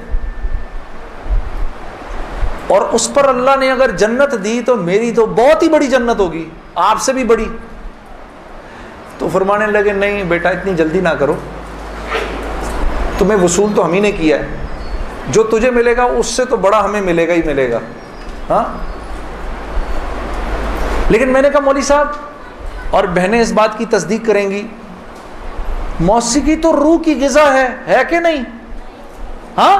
اور اس پر اللہ نے اگر جنت دی تو میری تو بہت ہی بڑی جنت ہوگی، آپ سے بھی بڑی۔ تو فرمانے لگے نہیں بیٹا اتنی جلدی نہ کرو، تمہیں وصول تو ہم ہی نے کیا ہے، جو تجھے ملے گا اس سے تو بڑا ہمیں ملے گا ہی ملے گا۔ ہاں، لیکن میں نے کہا مولوی صاحب، اور بہنیں اس بات کی تصدیق کریں گی، موسیقی تو روح کی غذا ہے کہ نہیں؟ ہاں،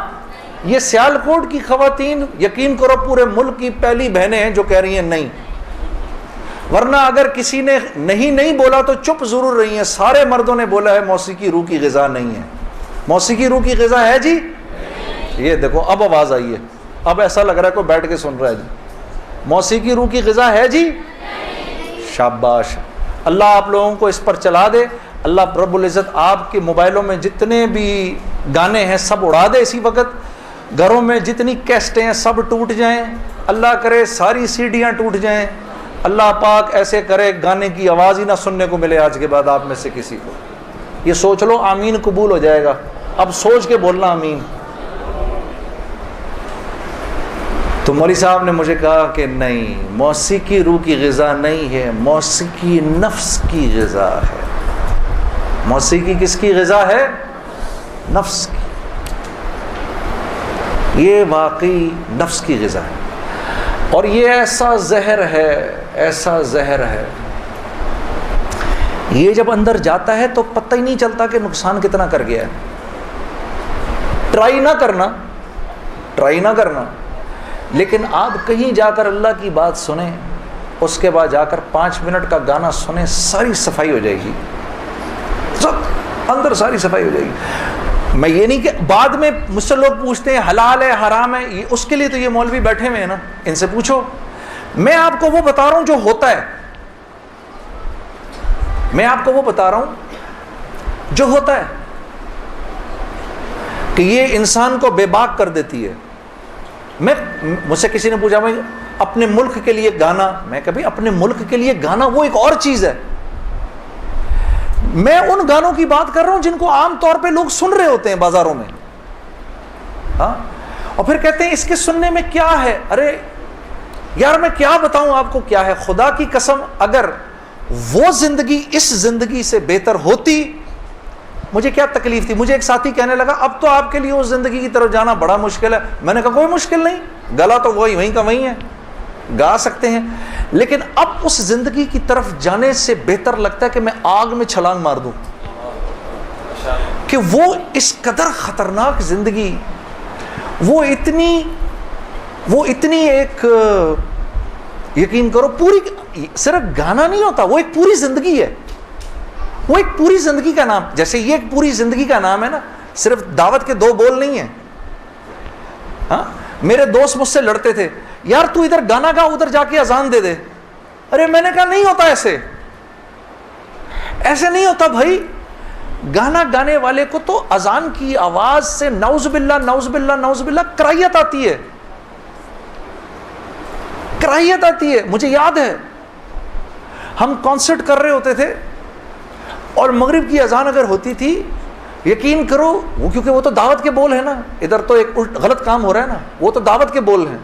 یہ سیالکوٹ کی خواتین یقین کرو پورے ملک کی پہلی بہنیں ہیں جو کہہ رہی ہیں نہیں، ورنہ اگر کسی نے نہیں بولا تو چپ ضرور رہی ہیں، سارے مردوں نے بولا ہے موسیقی روح کی غذا نہیں ہے۔ موسیقی روح کی غذا ہے جی؟ یہ دیکھو اب آواز آئی ہے، اب ایسا لگ رہا ہے کوئی بیٹھ کے سن رہا ہے جی۔ موسیقی روح کی غذا ہے جی؟ شاباش، اللہ آپ لوگوں کو اس پر چلا دے۔ اللہ رب العزت آپ کے موبائلوں میں جتنے بھی گانے ہیں سب اڑا دے اسی وقت، گھروں میں جتنی کیسٹیں ہیں سب ٹوٹ جائیں، اللہ کرے ساری سیڈیاں ٹوٹ جائیں، اللہ پاک ایسے کرے گانے کی آواز ہی نہ سننے کو ملے آج کے بعد آپ میں سے کسی کو۔ یہ سوچ لو، آمین قبول ہو جائے گا، اب سوچ کے بولنا آمین۔ تو مولوی صاحب نے مجھے کہا کہ نہیں، موسیقی روح کی غذا نہیں ہے، موسیقی نفس کی غذا ہے۔ موسیقی کس کی غذا ہے؟ نفس کی۔ یہ واقعی نفس کی غذا ہے، اور یہ ایسا زہر ہے، ایسا زہر ہے، یہ جب اندر جاتا ہے تو پتہ ہی نہیں چلتا کہ نقصان کتنا کر گیا ہے۔ ٹرائی نہ کرنا، لیکن آپ کہیں جا کر اللہ کی بات سنیں، اس کے بعد جا کر 5 منٹ کا گانا سنیں، ساری صفائی ہو جائے گی، سب اندر ساری صفائی ہو جائے گی۔ میں یہ نہیں کہ بعد میں مجھ سے لوگ پوچھتے ہیں حلال ہے حرام ہے، اس کے لیے تو یہ مولوی بیٹھے ہوئے ہیں نا، ان سے پوچھو۔ میں آپ کو وہ بتا رہا ہوں جو ہوتا ہے، میں آپ کو وہ بتا رہا ہوں جو ہوتا ہے، کہ یہ انسان کو بے باک کر دیتی ہے۔ مجھ سے کسی نے پوچھا میں اپنے ملک کے لیے گانا، میں کبھی اپنے ملک کے لیے گانا وہ ایک اور چیز ہے، میں ان گانوں کی بات کر رہا ہوں جن کو عام طور پہ لوگ سن رہے ہوتے ہیں بازاروں میں، ہاں، اور پھر کہتے ہیں اس کے سننے میں کیا ہے۔ ارے یار میں کیا بتاؤں آپ کو کیا ہے، خدا کی قسم اگر وہ زندگی اس زندگی سے بہتر ہوتی مجھے کیا تکلیف تھی۔ مجھے ایک ساتھی کہنے لگا اب تو آپ کے لیے اس زندگی کی طرف جانا بڑا مشکل ہے۔ میں نے کہا کوئی مشکل نہیں، گلا تو وہیں کا وہیں ہے، گا سکتے ہیں، لیکن اب اس زندگی کی طرف جانے سے بہتر لگتا ہے کہ میں آگ میں چھلانگ مار دوں، کہ وہ اس قدر خطرناک زندگی، وہ اتنی ایک، یقین کرو پوری، صرف گانا نہیں ہوتا، وہ ایک پوری زندگی ہے، وہ ایک پوری زندگی کا نام، جیسے یہ ایک پوری زندگی کا نام ہے نا، صرف دعوت کے 2 بول نہیں ہیں۔ ہاں، میرے دوست مجھ سے لڑتے تھے، یار تو ادھر گانا گا ادھر جا کے اذان دے دے۔ ارے میں نے کہا نہیں ہوتا ایسے نہیں ہوتا بھائی، گانا گانے والے کو تو اذان کی آواز سے نعوذ باللہ نعوذ باللہ نعوذ باللہ کراہیت آتی ہے، کراہیت آتی ہے، مجھے یاد ہے ہم کانسرٹ کر رہے ہوتے تھے اور مغرب کی اذان اگر ہوتی تھی، یقین کرو وہ کیونکہ وہ تو دعوت کے بول ہیں نا، ادھر تو ایک غلط کام ہو رہا ہے نا، وہ تو دعوت کے بول ہیں،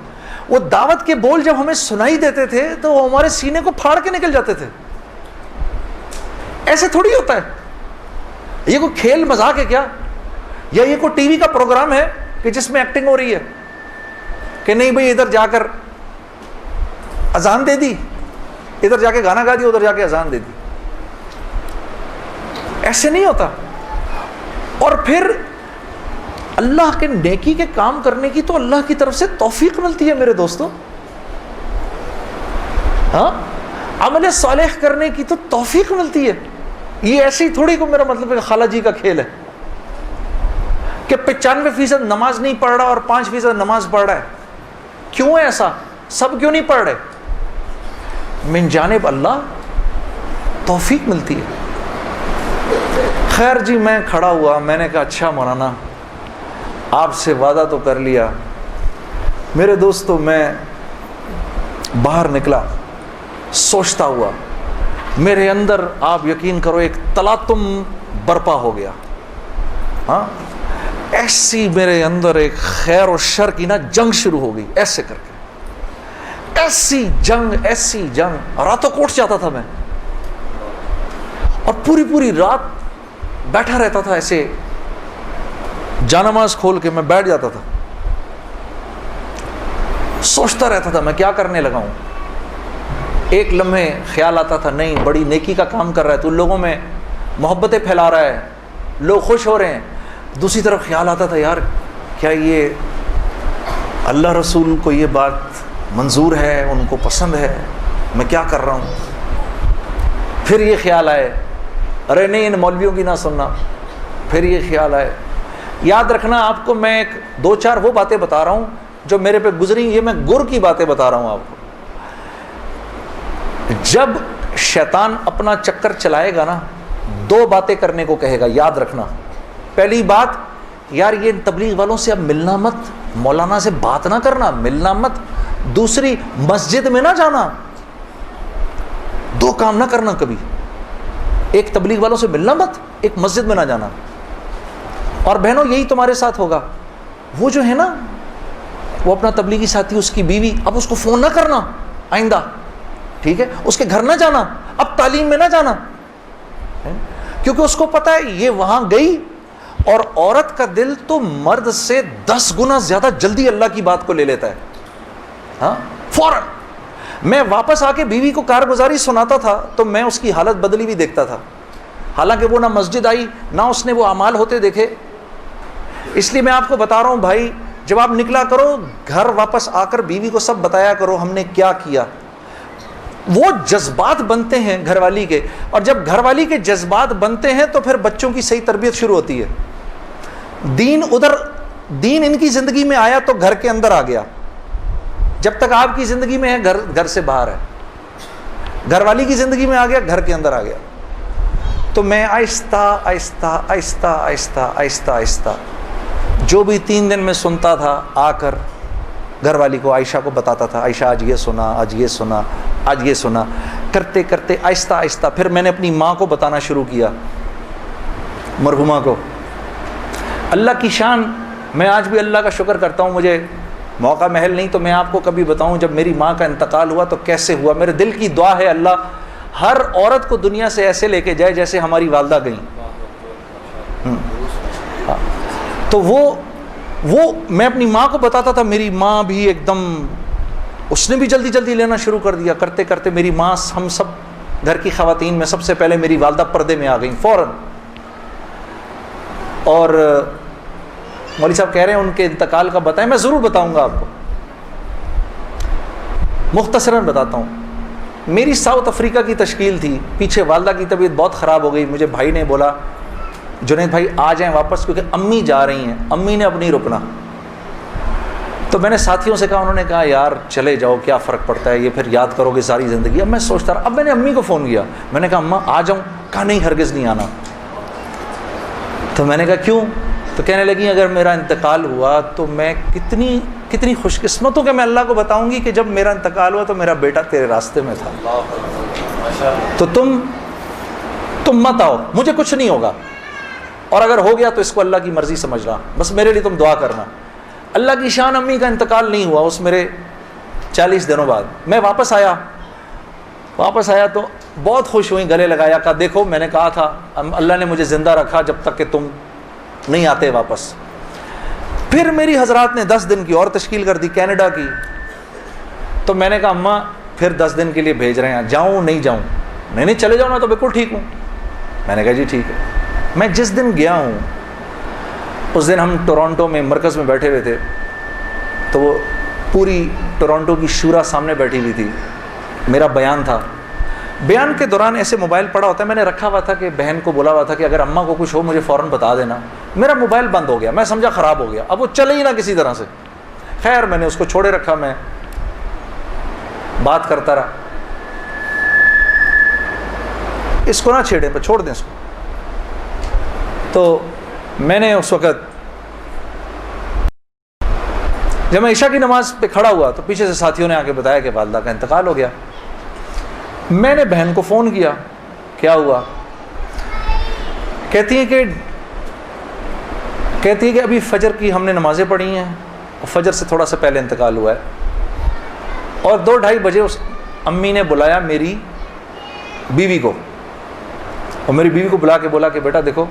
وہ دعوت کے بول جب ہمیں سنائی دیتے تھے تو وہ ہمارے سینے کو پھاڑ کے نکل جاتے تھے. ایسے تھوڑی ہوتا ہے، یہ کوئی کھیل مذاق ہے کیا؟ یا یہ کوئی ٹی وی کا پروگرام ہے کہ جس میں ایکٹنگ ہو رہی ہے کہ نہیں بھئی ادھر جا کر اذان دے دی، ادھر جا کے گانا گا دی، ادھر جا کے اذان دے دی. ایسے نہیں ہوتا. اور پھر اللہ کے نیکی کے کام کرنے کی تو اللہ کی طرف سے توفیق ملتی ہے میرے دوستو. ہاں، عمل صالح کرنے کی تو توفیق ملتی ہے. یہ ایسے ہی تھوڑی کو میرا مطلب ہے خالہ جی کا کھیل ہے کہ 95% نماز نہیں پڑھ رہا اور 5% نماز پڑھ رہا ہے. کیوں ہے ایسا؟ سب کیوں نہیں پڑھ رہے؟ من جانب اللہ توفیق ملتی ہے. خیر جی، میں کھڑا ہوا، میں نے کہا اچھا مولانا آپ سے وعدہ تو کر لیا. میرے دوستو میں باہر نکلا سوچتا ہوا، میرے اندر آپ یقین کرو ایک تلاطم برپا ہو گیا. ہاں، ایسی میرے اندر ایک خیر و شر کی نا جنگ شروع ہو گئی، ایسے کر کے ایسی جنگ راتوں کو اٹھ جاتا تھا میں، اور پوری رات بیٹھا رہتا تھا ایسے، جانماز کھول کے میں بیٹھ جاتا تھا، سوچتا رہتا تھا میں کیا کرنے لگا ہوں. ایک لمحے خیال آتا تھا نہیں بڑی نیکی کا کام کر رہا ہے تو لوگوں میں محبتیں پھیلا رہا ہے، لوگ خوش ہو رہے ہیں. دوسری طرف خیال آتا تھا یار کیا یہ اللہ رسول کو یہ بات منظور ہے، ان کو پسند ہے، میں کیا کر رہا ہوں. پھر یہ خیال آئے ارے نہیں ان مولویوں کی نہ سننا. پھر یہ خیال آئے. یاد رکھنا آپ کو میں ایک 2-4 وہ باتیں بتا رہا ہوں جو میرے پہ گزری، یہ میں گر کی باتیں بتا رہا ہوں آپ کو. جب شیطان اپنا چکر چلائے گا نا 2 باتیں کرنے کو کہے گا، یاد رکھنا. پہلی بات، یار یہ تبلیغ والوں سے اب ملنا مت، مولانا سے بات نہ کرنا، ملنا مت. دوسری، مسجد میں نہ جانا. 2 کام نہ کرنا کبھی، ایک تبلیغ والوں سے ملنا مت، ایک مسجد میں نہ جانا. اور بہنوں یہی تمہارے ساتھ ہوگا. وہ جو ہے نا وہ اپنا تبلیغی ساتھی، اس کی بیوی، اب اس کو فون نہ کرنا آئندہ، ٹھیک ہے؟ اس کے گھر نہ جانا، اب تعلیم میں نہ جانا، کیونکہ اس کو پتا ہے یہ وہاں گئی اور عورت کا دل تو مرد سے 10 گنا زیادہ جلدی اللہ کی بات کو لے لیتا ہے. ہاں، فوراً. میں واپس آ کے بیوی کو کارگزاری سناتا تھا تو میں اس کی حالت بدلی بھی دیکھتا تھا، حالانکہ وہ نہ مسجد آئی نہ اس نے وہ اعمال ہوتے دیکھے. اس لیے میں آپ کو بتا رہا ہوں بھائی، جب آپ نکلا کرو گھر واپس آ کر بیوی کو سب بتایا کرو ہم نے کیا کیا. وہ جذبات بنتے ہیں گھر والی کے، اور جب گھر والی کے جذبات بنتے ہیں تو پھر بچوں کی صحیح تربیت شروع ہوتی ہے. دین ان کی زندگی میں آیا تو گھر کے اندر آ گیا. جب تک آپ کی زندگی میں ہے گھر سے باہر ہے. گھر والی کی زندگی میں آ گیا، گھر کے اندر آ گیا. تو میں آہستہ جو بھی 3 دن میں سنتا تھا آ کر گھر والی کو، عائشہ کو بتاتا تھا، عائشہ آج یہ سنا، آج یہ سنا، آج یہ سنا. کرتے کرتے آہستہ پھر میں نے اپنی ماں کو بتانا شروع کیا، مرحومہ کو. اللہ کی شان، میں آج بھی اللہ کا شکر کرتا ہوں، مجھے موقع محل نہیں تو میں آپ کو کبھی بتاؤں جب میری ماں کا انتقال ہوا تو کیسے ہوا. میرے دل کی دعا ہے اللہ ہر عورت کو دنیا سے ایسے لے کے جائے جیسے ہماری والدہ گئیں. تو وہ میں اپنی ماں کو بتاتا تھا، میری ماں بھی ایک دم، اس نے بھی جلدی لینا شروع کر دیا. کرتے کرتے میری ماں، ہم سب گھر کی خواتین میں سب سے پہلے میری والدہ پردے میں آ گئیں فوراً. اور مولوی صاحب کہہ رہے ہیں ان کے انتقال کا بتائیں، میں ضرور بتاؤں گا آپ کو، مختصراً بتاتا ہوں. میری ساؤتھ افریقہ کی تشکیل تھی، پیچھے والدہ کی طبیعت بہت خراب ہو گئی. مجھے بھائی نے بولا جنید بھائی آ جائیں واپس کیونکہ امی جا رہی ہیں، امی نے اب نہیں رکنا. تو میں نے ساتھیوں سے کہا، انہوں نے کہا یار چلے جاؤ کیا فرق پڑتا ہے، یہ پھر یاد کرو گے ساری زندگی. اب میں سوچتا رہا، اب میں نے امی کو فون کیا، میں نے کہا اماں آ جاؤں؟ کہا نہیں ہرگز نہیں آنا. تو میں نے کہا کیوں؟ تو کہنے لگی اگر میرا انتقال ہوا تو میں کتنی خوش قسمت ہوں کہ میں اللہ کو بتاؤں گی کہ جب میرا انتقال ہوا تو میرا بیٹا تیرے راستے میں تھا. تو تم مت آؤ، مجھے کچھ نہیں ہوگا، اور اگر ہو گیا تو اس کو اللہ کی مرضی سمجھنا، بس میرے لیے تم دعا کرنا۔ اللہ کی شان، امی کا انتقال نہیں ہوا اس میرے 40 دنوں بعد۔ میں واپس آیا تو بہت خوش ہوئی، گلے لگایا، کہا دیکھو میں نے کہا تھا اللہ نے مجھے زندہ رکھا جب تک کہ تم نہیں آتے واپس۔ پھر میری حضرات نے 10 دن کی اور تشکیل کر دی کینیڈا کی، تو میں نے کہا اماں پھر 10 دن کے لیے بھیج رہے ہیں، جاؤں نہیں جاؤں؟ نہیں چلے جاؤ، میں تو بالکل ٹھیک ہوں۔ میں نے کہا جی ٹھیک ہے۔ میں جس دن گیا ہوں اس دن ہم ٹورانٹو میں مرکز میں بیٹھے ہوئے تھے، تو وہ پوری ٹورانٹو کی شورا سامنے بیٹھی ہوئی تھی، میرا بیان تھا۔ بیان کے دوران ایسے موبائل پڑا ہوتا ہے، میں نے رکھا ہوا تھا کہ بہن کو بولا ہوا تھا کہ اگر اماں کو کچھ ہو مجھے فوراً بتا دینا۔ میرا موبائل بند ہو گیا، میں سمجھا خراب ہو گیا، اب وہ چلے ہی نہ کسی طرح سے۔ خیر میں نے اس کو چھوڑے رکھا، میں بات کرتا رہا، اس کو نہ چھیڑیں پہ چھوڑ دیں اس کو۔ تو میں نے اس وقت جب میں عشاء کی نماز پہ کھڑا ہوا تو پیچھے سے ساتھیوں نے آ کے بتایا کہ والدہ کا انتقال ہو گیا۔ میں نے بہن کو فون کیا، کیا ہوا؟ کہتی ہے کہ ابھی فجر کی ہم نے نمازیں پڑھی ہیں اور فجر سے تھوڑا سا پہلے انتقال ہوا ہے، اور 2-2:30 بجے اس امی نے بلایا میری بیوی کو، اور میری بیوی کو بلا کے بولا کہ بیٹا دیکھو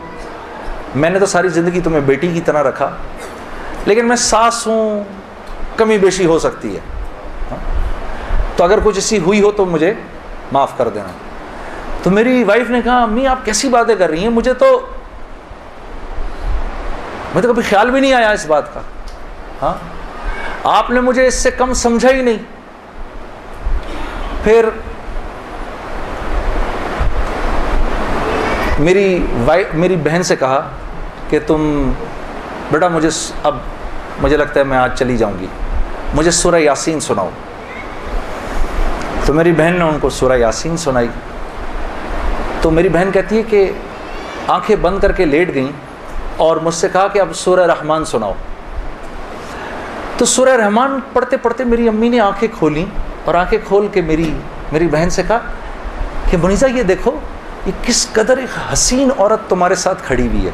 میں نے تو ساری زندگی تمہیں بیٹی کی طرح رکھا، لیکن میں ساس ہوں، کمی بیشی ہو سکتی ہے، تو اگر کچھ ایسی ہوئی ہو تو مجھے معاف کر دینا۔ تو میری وائف نے کہا امی آپ کیسی باتیں کر رہی ہیں، مجھے تو کبھی خیال بھی نہیں آیا اس بات کا، ہاں آپ نے مجھے اس سے کم سمجھا ہی نہیں۔ پھر میری بہن سے کہا کہ تم بیٹا مجھے لگتا ہے میں آج چلی جاؤں گی، مجھے سورہ یاسین سناؤ۔ تو میری بہن نے ان کو سورہ یاسین سنائی، تو میری بہن کہتی ہے کہ آنکھیں بند کر کے لیٹ گئیں اور مجھ سے کہا کہ اب سورہ رحمان سناؤ۔ تو سورہ رحمان پڑھتے پڑھتے میری امی نے آنکھیں کھولیں، اور آنکھیں کھول کے میری بہن سے کہا کہ منیزہ یہ دیکھو یہ کس قدر ایک حسین عورت تمہارے ساتھ کھڑی ہوئی ہے،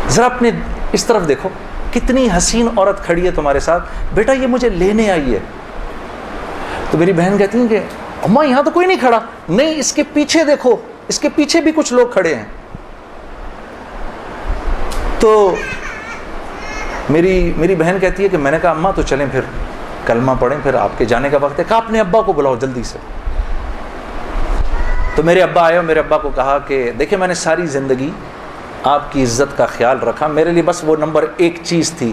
ذرا اپنے اس طرف دیکھو کتنی حسین عورت کھڑی ہے تمہارے ساتھ، بیٹا یہ مجھے لینے آئی ہے۔ تو میری بہن کہتی ہیں کہ اماں یہاں تو کوئی نہیں کھڑا، نہیں اس کے پیچھے دیکھو، اس کے پیچھے بھی کچھ لوگ کھڑے ہیں۔ تو میری بہن کہتی ہے کہ میں نے کہا اماں تو چلیں پھر کلمہ پڑھیں، پھر آپ کے جانے کا وقت ہے۔ کہا اپنے ابا کو بلاؤ جلدی سے۔ تو میرے ابا آئے اور میرے ابا کو کہا کہ دیکھیں میں نے ساری زندگی آپ کی عزت کا خیال رکھا، میرے لیے بس وہ نمبر 1 چیز تھی،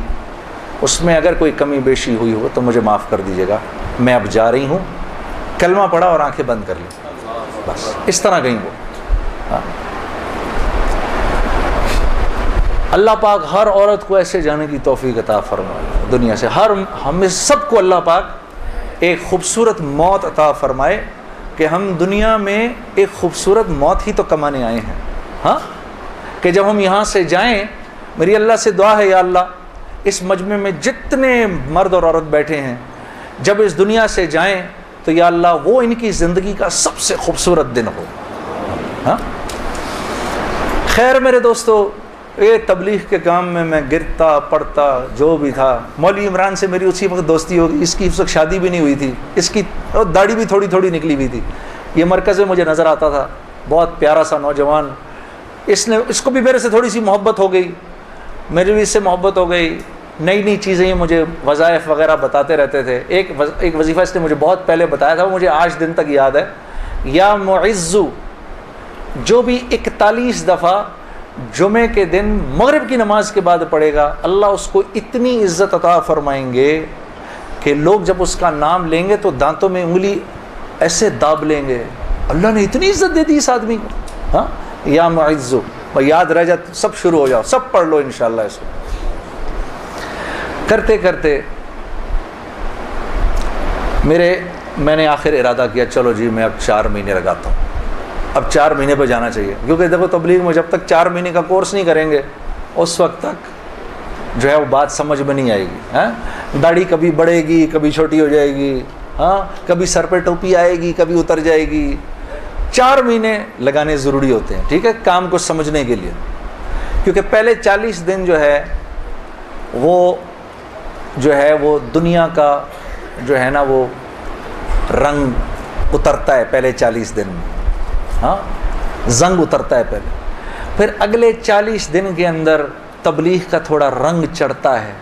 اس میں اگر کوئی کمی بیشی ہوئی ہو تو مجھے معاف کر دیجیے گا، میں اب جا رہی ہوں۔ کلمہ پڑھا اور آنکھیں بند کر لی، بس اس طرح گئیں وہ۔ اللہ پاک ہر عورت کو ایسے جانے کی توفیق عطا فرمائے دنیا سے، ہمیں سب کو اللہ پاک ایک خوبصورت موت عطا فرمائے کہ ہم دنیا میں ایک خوبصورت موت ہی تو کمانے آئے ہیں، ہاں کہ جب ہم یہاں سے جائیں، میری اللہ سے دعا ہے یا اللہ اس مجمع میں جتنے مرد اور عورت بیٹھے ہیں جب اس دنیا سے جائیں تو یا اللہ وہ ان کی زندگی کا سب سے خوبصورت دن ہو، ہاں۔ خیر میرے دوستو، یہ تبلیغ کے کام میں گرتا پڑتا جو بھی تھا، مولوی عمران سے میری اسی وقت دوستی ہو گئی، اس کی اس وقت شادی بھی نہیں ہوئی تھی، اس کی داڑھی بھی تھوڑی تھوڑی نکلی ہوئی تھی، یہ مرکز میں مجھے نظر آتا تھا، بہت پیارا سا نوجوان، اس کو بھی میرے سے تھوڑی سی محبت ہو گئی، میری بھی اس سے محبت ہو گئی، نئی نئی چیزیں مجھے وظائف وغیرہ بتاتے رہتے تھے۔ ایک وظیفہ اس نے مجھے بہت پہلے بتایا تھا، وہ مجھے آج دن تک یاد ہے، یا معزو، جو بھی 41 دفعہ جمعے کے دن مغرب کی نماز کے بعد پڑھے گا، اللہ اس کو اتنی عزت عطا فرمائیں گے کہ لوگ جب اس کا نام لیں گے تو دانتوں میں انگلی ایسے داب لیں گے، اللہ نے اتنی عزت دے دی اس آدمی کو، ہاں یا معزو، یاد رہ جائے سب شروع ہو جاؤ، سب پڑھ لو انشاءاللہ اس کو۔ کرتے کرتے میں نے آخر ارادہ کیا چلو جی میں اب 4 مہینے لگاتا ہوں، اب 4 مہینے پہ جانا چاہیے، کیونکہ دیکھو تبلیغ میں جب تک 4 مہینے کا کورس نہیں کریں گے اس وقت تک جو ہے وہ بات سمجھ میں نہیں آئے گی، ہاں۔ داڑھی کبھی بڑھے گی کبھی چھوٹی ہو جائے گی، ہاں کبھی سر پہ ٹوپی آئے گی کبھی اتر جائے گی. 4 مہینے لگانے ضروری ہوتے ہیں, ٹھیک ہے, کام کو سمجھنے کے لیے, کیونکہ پہلے 40 دن جو ہے وہ دنیا کا جو ہے نا وہ رنگ اترتا ہے پہلے 40 دن میں, ہاں زنگ اترتا ہے پہلے, پھر اگلے 40 دن کے اندر تبلیغ کا تھوڑا رنگ چڑھتا ہے,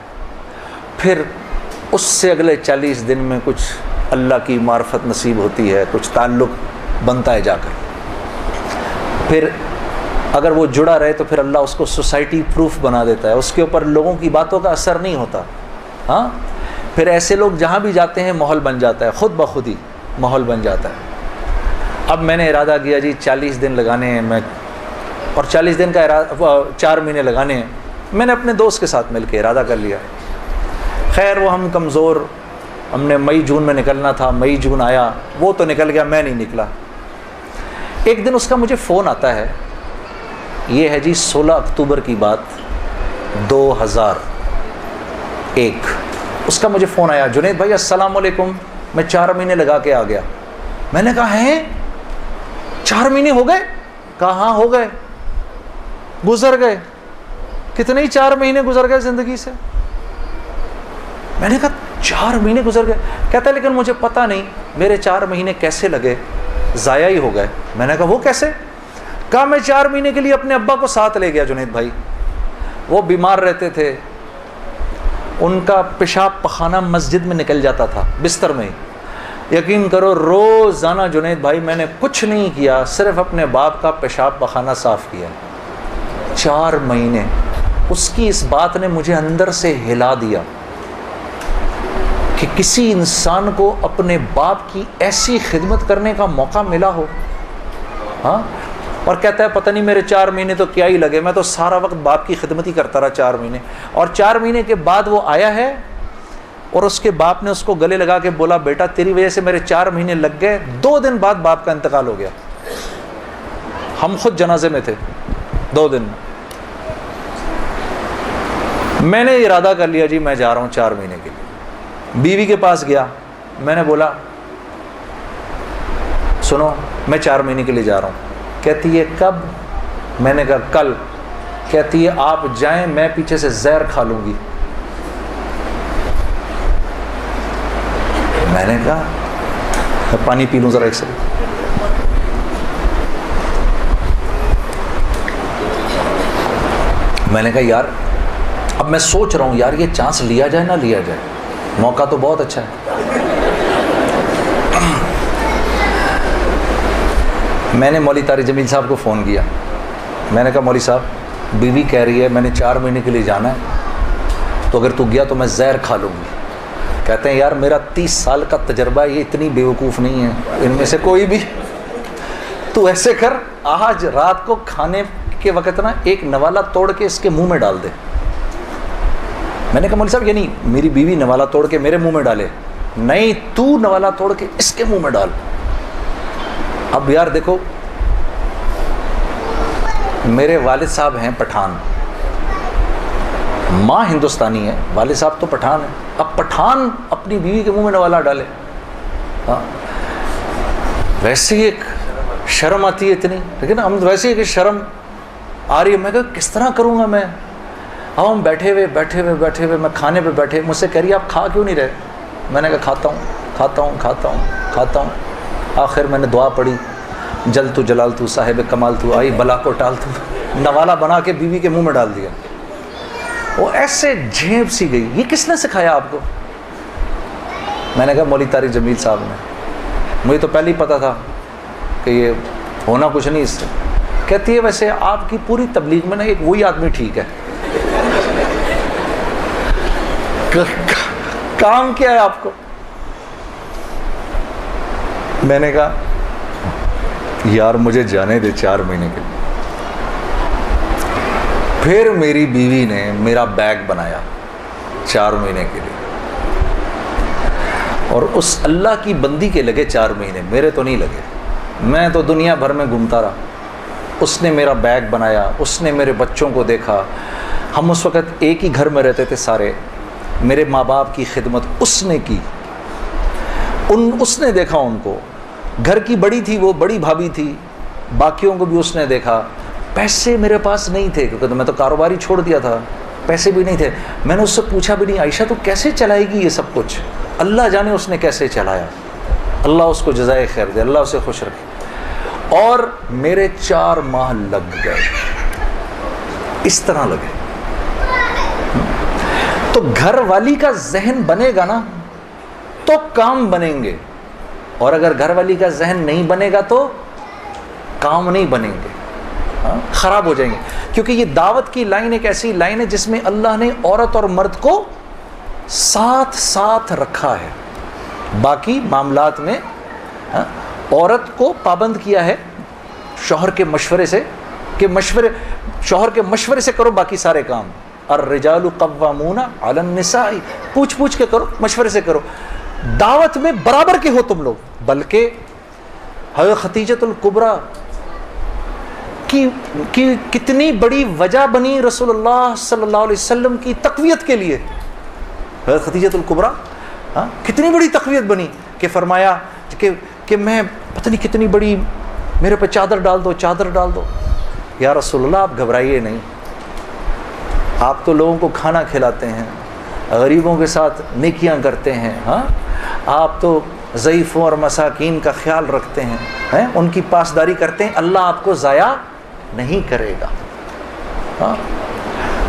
پھر اس سے اگلے 40 دن میں کچھ اللہ کی معرفت نصیب ہوتی ہے, کچھ تعلق بنتا ہے جا کر, پھر اگر وہ جڑا رہے تو پھر اللہ اس کو سوسائٹی پروف بنا دیتا ہے, اس کے اوپر لوگوں کی باتوں کا اثر نہیں ہوتا. ہاں پھر ایسے لوگ جہاں بھی جاتے ہیں ماحول بن جاتا ہے, خود بخود ہی ماحول بن جاتا ہے. اب میں نے ارادہ کیا جی 40 دن لگانے ہیں میں, اور 40 دن کا ارادہ 4 مہینے لگانے ہیں. میں نے اپنے دوست کے ساتھ مل کے ارادہ کر لیا. خیر وہ ہم کمزور, ہم نے مئی جون میں نکلنا تھا, مئی جون آیا, وہ تو نکل گیا, میں نہیں نکلا. ایک دن اس کا مجھے فون آتا ہے, یہ ہے جی 16 اکتوبر کی بات 2001. اس کا مجھے فون آیا, جنید بھائی السلام علیکم, میں 4 مہینے لگا کے آ گیا. میں نے کہا ہیں 4 مہینے ہو گئے؟ کہا ہاں ہو گئے, گزر گئے. کتنے ہی 4 مہینے گزر گئے زندگی سے. میں نے کہا 4 مہینے گزر گئے. کہتا ہے لیکن مجھے پتہ نہیں میرے 4 مہینے کیسے لگے, ضائع ہی ہو گئے. میں نے کہا وہ کیسے؟ کہا میں 4 مہینے کے لیے اپنے ابا کو ساتھ لے گیا جنید بھائی, وہ بیمار رہتے تھے, ان کا پیشاب پخانہ مسجد میں نکل جاتا تھا بستر میں. یقین کرو روزانہ جنید بھائی میں نے کچھ نہیں کیا, صرف اپنے باپ کا پیشاب پخانہ صاف کیا. 4 مہینے. اس کی اس بات نے مجھے اندر سے ہلا دیا کہ کسی انسان کو اپنے باپ کی ایسی خدمت کرنے کا موقع ملا ہو. ہاں, اور کہتا ہے پتہ نہیں میرے 4 مہینے تو کیا ہی لگے, میں تو سارا وقت باپ کی خدمت ہی کرتا رہا 4 مہینے. اور 4 مہینے کے بعد وہ آیا ہے اور اس کے باپ نے اس کو گلے لگا کے بولا بیٹا تیری وجہ سے میرے 4 مہینے لگ گئے. 2 دن بعد باپ کا انتقال ہو گیا. ہم خود جنازے میں تھے 2 دن. میں نے ارادہ کر لیا جی میں جا رہا ہوں 4 مہینے کے لیے. بیوی کے پاس گیا, میں نے بولا سنو میں 4 مہینے کے لیے جا رہا ہوں. کہتی ہے کب؟ میں نے کہا کل. کہتی ہے آپ جائیں میں پیچھے سے زہر کھا لوں گی. میں نے کہا میں پانی پی لوں ذرا ایک سیکنڈ. میں نے کہا یار اب میں سوچ رہا ہوں یار یہ چانس لیا جائے نہ لیا جائے, موقع تو بہت اچھا ہے. میں نے مولوی طارق جمیل صاحب کو فون کیا. میں نے کہا مولوی صاحب بیوی کہہ رہی ہے میں نے 4 مہینے کے لیے جانا ہے, تو اگر تو گیا تو میں زہر کھا لوں گی. کہتے ہیں یار میرا 30 سال کا تجربہ ہے, یہ اتنی بیوقوف نہیں ہے ان میں سے کوئی بھی. تو ایسے کر آج رات کو کھانے کے وقت نا ایک نوالا توڑ کے اس کے منہ میں ڈال دے. میں نے کہا مولوی صاحب یعنی میری بیوی نوالا توڑ کے میرے منہ میں ڈالے؟ نہیں, تو نوالا توڑ کے اس کے منہ میں ڈال. اب یار دیکھو میرے والد صاحب ہیں پٹھان, ماں ہندوستانی ہے, والد صاحب تو پٹھان ہے. اب پٹھان اپنی بیوی کے منہ میں نوالا ڈالے, ہاں ویسے ہی ایک شرم آتی ہے اتنی, لیکن ہم ویسے ہی کہ شرم آ رہی ہے. میں کہا کس طرح کروں گا میں. اب ہم بیٹھے ہوئے میں کھانے پہ بیٹھے, مجھ سے کہہ رہی ہے آپ کھا کیوں نہیں رہے؟ میں نے کہا کھاتا ہوں. آخر میں نے دعا پڑھی جل تو جلال تو صاحب کمال تو آئی بلا کو ٹال تو, نوالا بنا کے بیوی کے منہ میں ڈال دیا. وہ ایسے جھیپ سی گئی. یہ کس نے سکھایا آپ کو؟ میں نے کہا مولوی طارق جمیل صاحب نے. مجھے تو پہلے ہی پتا تھا کہ یہ ہونا کچھ نہیں اس سے. کہتی ہے ویسے آپ کی پوری تبلیغ میں نا ایک وہی آدمی ٹھیک ہے. کام کیا ہے آپ کو؟ میں نے کہا یار مجھے جانے دے 4 مہینے کے لیے. پھر میری بیوی نے میرا بیگ بنایا 4 مہینے کے لیے, اور اس اللہ کی بندی کے لگے 4 مہینے, میرے تو نہیں لگے. میں تو دنیا بھر میں گھومتا رہا. اس نے میرا بیگ بنایا, اس نے میرے بچوں کو دیکھا. ہم اس وقت ایک ہی گھر میں رہتے تھے سارے. میرے ماں باپ کی خدمت اس نے کی. اس نے دیکھا ان کو، گھر کی بڑی تھی وہ، بڑی بھابھی تھی، باقیوں کو بھی اس نے دیکھا. پیسے میرے پاس نہیں تھے کیونکہ میں تو کاروباری چھوڑ دیا تھا، پیسے بھی نہیں تھے. میں نے اس سے پوچھا بھی نہیں، عائشہ تو کیسے چلائے گی یہ سب کچھ؟ اللہ جانے اس نے کیسے چلایا. اللہ اس کو جزائے خیر دے، اللہ اسے خوش رکھے. اور میرے 4 ماہ لگ گئے، اس طرح لگے. تو گھر والی کا ذہن بنے گا نا تو کام بنیں گے، اور اگر گھر والی کا ذہن نہیں بنے گا تو کام نہیں بنیں گے، خراب ہو جائیں گے. کیونکہ یہ دعوت کی لائن ایک ایسی لائن ہے جس میں اللہ نے عورت اور مرد کو ساتھ ساتھ رکھا ہے. باقی معاملات میں عورت کو پابند کیا ہے شوہر کے مشورے سے کہ شوہر کے مشورے سے کرو باقی سارے کام. الرجال قوامون علی النساء، پوچھ کے کرو، مشورے سے کرو. دعوت میں برابر کے ہو تم لوگ. بلکہ حضرت خدیجہ الکبریٰ کی کتنی بڑی وجہ بنی رسول اللہ صلی اللہ علیہ وسلم کی تقویت کے لیے. حضرت خدیجہ الکبریٰ کتنی بڑی تقویت بنی کہ فرمایا کہ میں پتہ نہیں کتنی بڑی، میرے پہ چادر ڈال دو. یا رسول اللہ آپ گھبرائیے نہیں، آپ تو لوگوں کو کھانا کھلاتے ہیں، غریبوں کے ساتھ نیکیاں کرتے ہیں، آپ تو ضعیفوں اور مساکین کا خیال رکھتے ہیں، ان کی پاسداری کرتے ہیں، اللہ آپ کو ضائع نہیں کرے گا.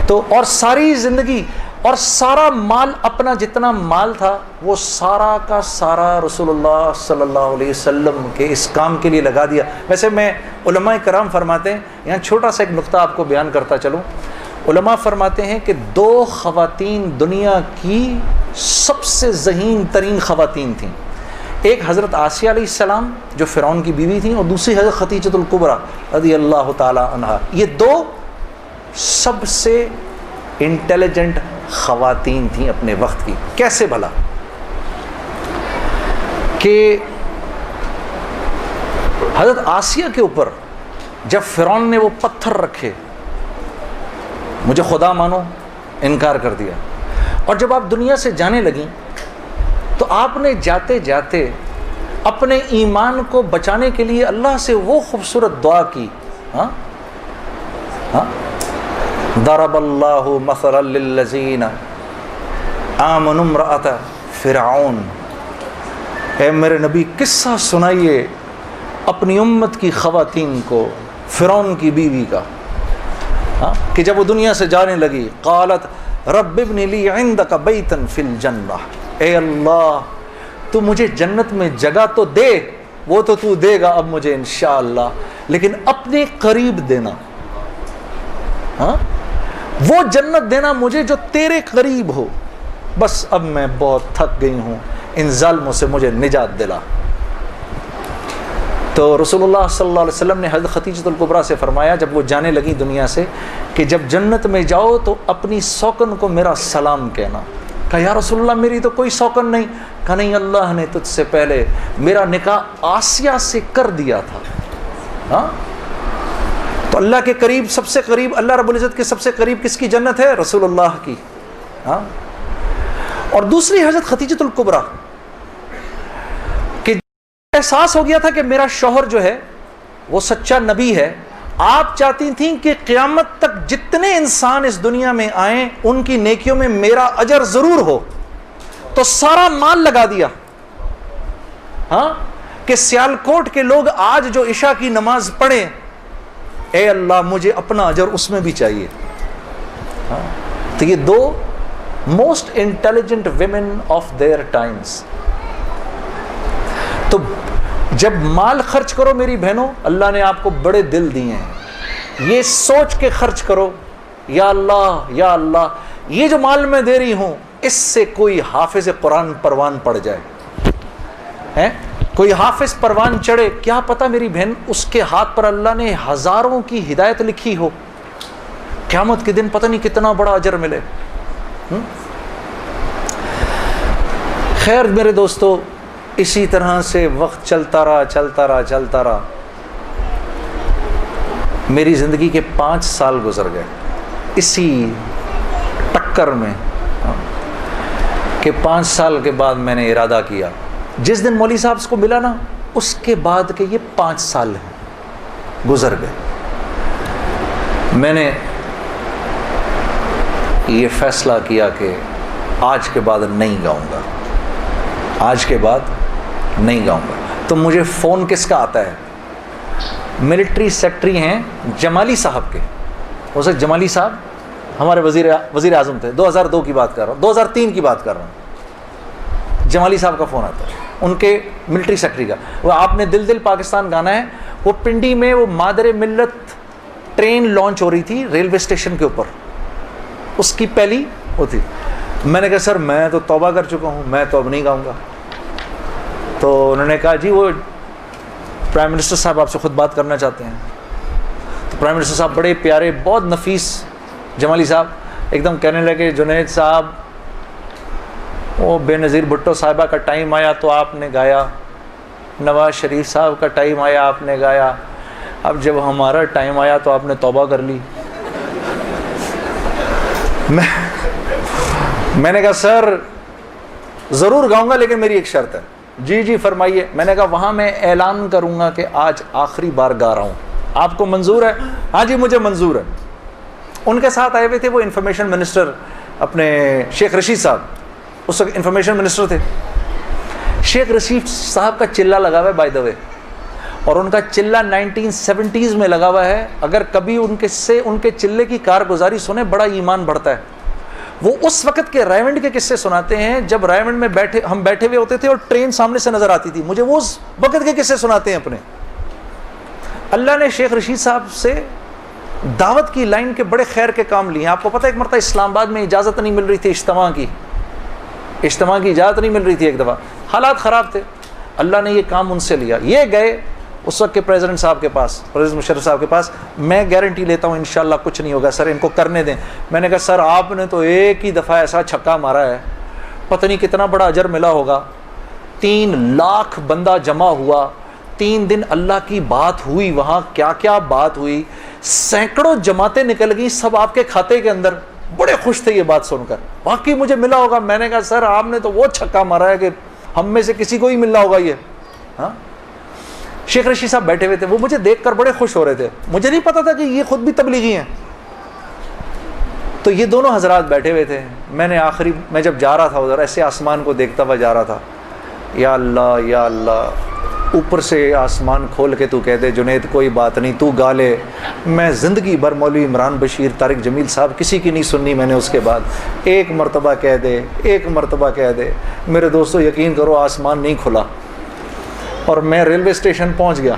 تو اور ساری زندگی اور سارا مال، اپنا جتنا مال تھا وہ سارا کا سارا رسول اللہ صلی اللہ علیہ وسلم کے اس کام کے لیے لگا دیا. ویسے میں علماء کرام فرماتے ہیں، یہاں چھوٹا سا ایک نقطہ آپ کو بیان کرتا چلوں. علماء فرماتے ہیں کہ 2 خواتین دنیا کی سب سے ذہین ترین خواتین تھیں. ایک حضرت آسیہ علیہ السلام جو فرعون کی بیوی تھیں، اور دوسری حضرت خدیجہ الکبریٰ رضی اللہ تعالی عنہا. یہ 2 سب سے انٹیلیجنٹ خواتین تھیں اپنے وقت کی. کیسے بھلا؟ کہ حضرت آسیہ کے اوپر جب فرعون نے وہ پتھر رکھے، مجھے خدا مانو، انکار کر دیا، اور جب آپ دنیا سے جانے لگیں تو آپ نے جاتے جاتے اپنے ایمان کو بچانے کے لیے اللہ سے وہ خوبصورت دعا کی. ضرب اللہ مثلا للذین آمنوا امرأۃ فرعون. اے میرے نبی قصہ سنائیے اپنی امت کی خواتین کو فرعون کی بیوی کا، کہ جب وہ دنیا سے جانے لگی، قالت رب ابن لی عندک بیتا فی الجنہ. اے اللہ تو مجھے جنت میں جگہ تو دے، وہ تو دے گا اب مجھے انشاءاللہ، لیکن اپنے قریب دینا، وہ جنت دینا مجھے جو تیرے قریب ہو. بس اب میں بہت تھک گئی ہوں، ان ظالموں سے مجھے نجات دلا. تو رسول اللہ صلی اللہ علیہ وسلم نے حضرت خدیجہ الکبریٰ سے فرمایا جب وہ جانے لگی دنیا سے کہ جب جنت میں جاؤ تو اپنی سوکن کو میرا سلام کہنا. کہا یا رسول اللہ میری تو کوئی سوکن نہیں. کہا نہیں، اللہ نے تجھ سے پہلے میرا نکاح آسیہ سے کر دیا تھا. تو اللہ کے قریب، سب سے قریب، اللہ رب العزت کے سب سے قریب کس کی جنت ہے؟ رسول اللہ کی. اور دوسری حضرت خدیجہ الکبریٰ کہ احساس ہو گیا تھا کہ میرا شوہر جو ہے وہ سچا نبی ہے. آپ چاہتی تھیں کہ قیامت تک جتنے انسان اس دنیا میں آئیں ان کی نیکیوں میں میرا اجر ضرور ہو. تو سارا مال لگا دیا کہ سیالکوٹ کے لوگ آج جو عشاء کی نماز پڑھیں، اے اللہ مجھے اپنا اجر اس میں بھی چاہیے. تو یہ 2 most intelligent women of their times. تو جب مال خرچ کرو میری بہنوں، اللہ نے آپ کو بڑے دل دیے ہیں، یہ سوچ کے خرچ کرو یا اللہ یا اللہ یہ جو مال میں دے رہی ہوں اس سے کوئی حافظ قرآن پروان پڑ جائے، کوئی حافظ پروان چڑھے، کیا پتہ میری بہن اس کے ہاتھ پر اللہ نے ہزاروں کی ہدایت لکھی ہو، قیامت کے دن پتہ نہیں کتنا بڑا اجر ملے. خیر میرے دوستو، اسی طرح سے وقت چلتا رہا. میری زندگی کے 5 سال گزر گئے اسی ٹکر میں کہ 5 سال کے بعد میں نے ارادہ کیا جس دن مولوی صاحب کو ملا نا اس کے بعد کے یہ 5 سال ہیں گزر گئے. میں نے یہ فیصلہ کیا کہ آج کے بعد نہیں گاؤں گا, آج کے بعد نہیں گاؤں گا. تو مجھے فون کس کا آتا ہے؟ ملٹری سیکٹری ہیں جمالی صاحب کے. ہو سکتا جمالی صاحب ہمارے وزیر اعظم تھے, 2002 کی بات کر رہا ہوں, 2003 کی بات کر رہا ہوں. جمالی صاحب کا فون آتا ہے, ان کے ملٹری سیکٹری کا. وہ آپ نے دل دل پاکستان گانا ہے, وہ پنڈی میں وہ مادر ملت ٹرین لانچ ہو رہی تھی ریلوے اسٹیشن کے اوپر, اس کی پہلی وہ تھی. میں نے کہا سر میں تو توبہ کر چکا ہوں, میں تو اب نہیں گاؤں گا. تو انہوں نے کہا جی وہ پرائم منسٹر صاحب آپ سے خود بات کرنا چاہتے ہیں. تو پرائم منسٹر صاحب بڑے پیارے بہت نفیس جمالی صاحب ایک دم کہنے لگے جنید صاحب وہ بے نظیر بھٹو صاحبہ کا ٹائم آیا تو آپ نے گایا, نواز شریف صاحب کا ٹائم آیا آپ نے گایا, اب جب ہمارا ٹائم آیا تو آپ نے توبہ کر لی. میں نے کہا سر ضرور گاؤں گا لیکن میری ایک شرط ہے. جی جی فرمائیے. میں نے کہا وہاں میں اعلان کروں گا کہ آج آخری بار گا رہا ہوں, آپ کو منظور ہے؟ ہاں جی مجھے منظور ہے. ان کے ساتھ آئے ہوئے تھے وہ انفارمیشن منسٹر اپنے شیخ رشید صاحب, اس وقت انفارمیشن منسٹر تھے. شیخ رشید صاحب کا چلہ لگا ہوا ہے بائی دا وے, اور ان کا چلہ 1970s میں لگا ہوا ہے. اگر کبھی ان کے چلے کی کارگزاری سنیں بڑا ایمان بڑھتا ہے. وہ اس وقت کے رائمنڈ کے قصے سناتے ہیں جب رائمنڈ میں ہم بیٹھے ہوئے ہوتے تھے اور ٹرین سامنے سے نظر آتی تھی. مجھے وہ اس وقت کے قصے سناتے ہیں اپنے. اللہ نے شیخ رشید صاحب سے دعوت کی لائن کے بڑے خیر کے کام لیے ہیں. آپ کو پتہ ہے ایک مرتبہ اسلام آباد میں اجازت نہیں مل رہی تھی اجتماع کی اجازت نہیں مل رہی تھی. ایک دفعہ حالات خراب تھے, اللہ نے یہ کام ان سے لیا. یہ گئے اس وقت کے پریزیڈنٹ صاحب کے پاس, پریزیڈنٹ مشرف صاحب کے پاس. میں گارنٹی لیتا ہوں انشاءاللہ کچھ نہیں ہوگا سر, ان کو کرنے دیں. میں نے کہا سر آپ نے تو ایک ہی دفعہ ایسا چھکا مارا ہے, پتہ نہیں کتنا بڑا اجر ملا ہوگا. 3 لاکھ بندہ جمع ہوا, 3 دن اللہ کی بات ہوئی, وہاں کیا کیا بات ہوئی, سینکڑوں جماعتیں نکل گئیں سب آپ کے کھاتے کے اندر. بڑے خوش تھے یہ بات سن کر, واقعی مجھے ملا ہوگا. میں نے کہا سر آپ نے تو وہ چھکا مارا ہے کہ ہم میں سے کسی کو ہی ملنا ہوگا یہ. ہاں شیخ رشید صاحب بیٹھے ہوئے تھے, وہ مجھے دیکھ کر بڑے خوش ہو رہے تھے. مجھے نہیں پتا تھا کہ یہ خود بھی تبلیغی ہیں. تو یہ دونوں حضرات بیٹھے ہوئے تھے. میں جب جا رہا تھا ادھر ایسے آسمان کو دیکھتا ہوا جا رہا تھا, یا اللہ اوپر سے آسمان کھول کے تو کہہ دے جنید کوئی بات نہیں تو گا لے. میں زندگی بھر مولوی عمران بشیر, طارق جمیل صاحب کسی کی نہیں سننی میں نے اس کے بعد. ایک مرتبہ کہہ دے. میرے دوستو یقین کرو آسمان نہیں کھلا, اور میں ریلوے اسٹیشن پہنچ گیا.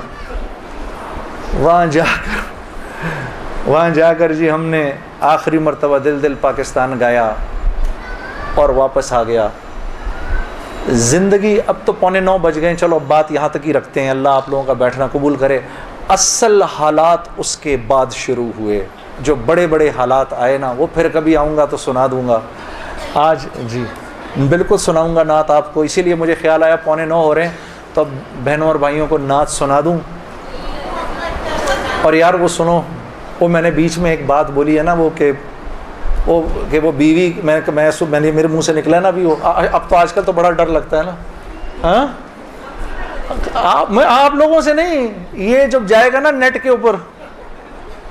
وہاں جا کر جی ہم نے آخری مرتبہ دل دل پاکستان گایا اور واپس آ گیا. زندگی اب تو 8:45 بج گئے, چلو اب بات یہاں تک ہی رکھتے ہیں, اللہ آپ لوگوں کا بیٹھنا قبول کرے. اصل حالات اس کے بعد شروع ہوئے, جو بڑے بڑے حالات آئے نا وہ پھر کبھی آؤں گا تو سنا دوں گا. آج جی بالکل سناؤں گا نعت آپ کو, اسی لیے مجھے خیال آیا 8:45 ہو رہے ہیں تو اب بہنوں اور بھائیوں کو نعت سنا دوں. اور یار وہ سنو, وہ میں نے بیچ میں ایک بات بولی ہے نا وہ کہ وہ بیوی میں میرے منہ سے نکلا ہے نا, ابھی وہ اب تو آج کل تو بڑا ڈر لگتا ہے نا. ہاں میں آپ لوگوں سے نہیں, یہ جب جائے گا نا نیٹ کے اوپر,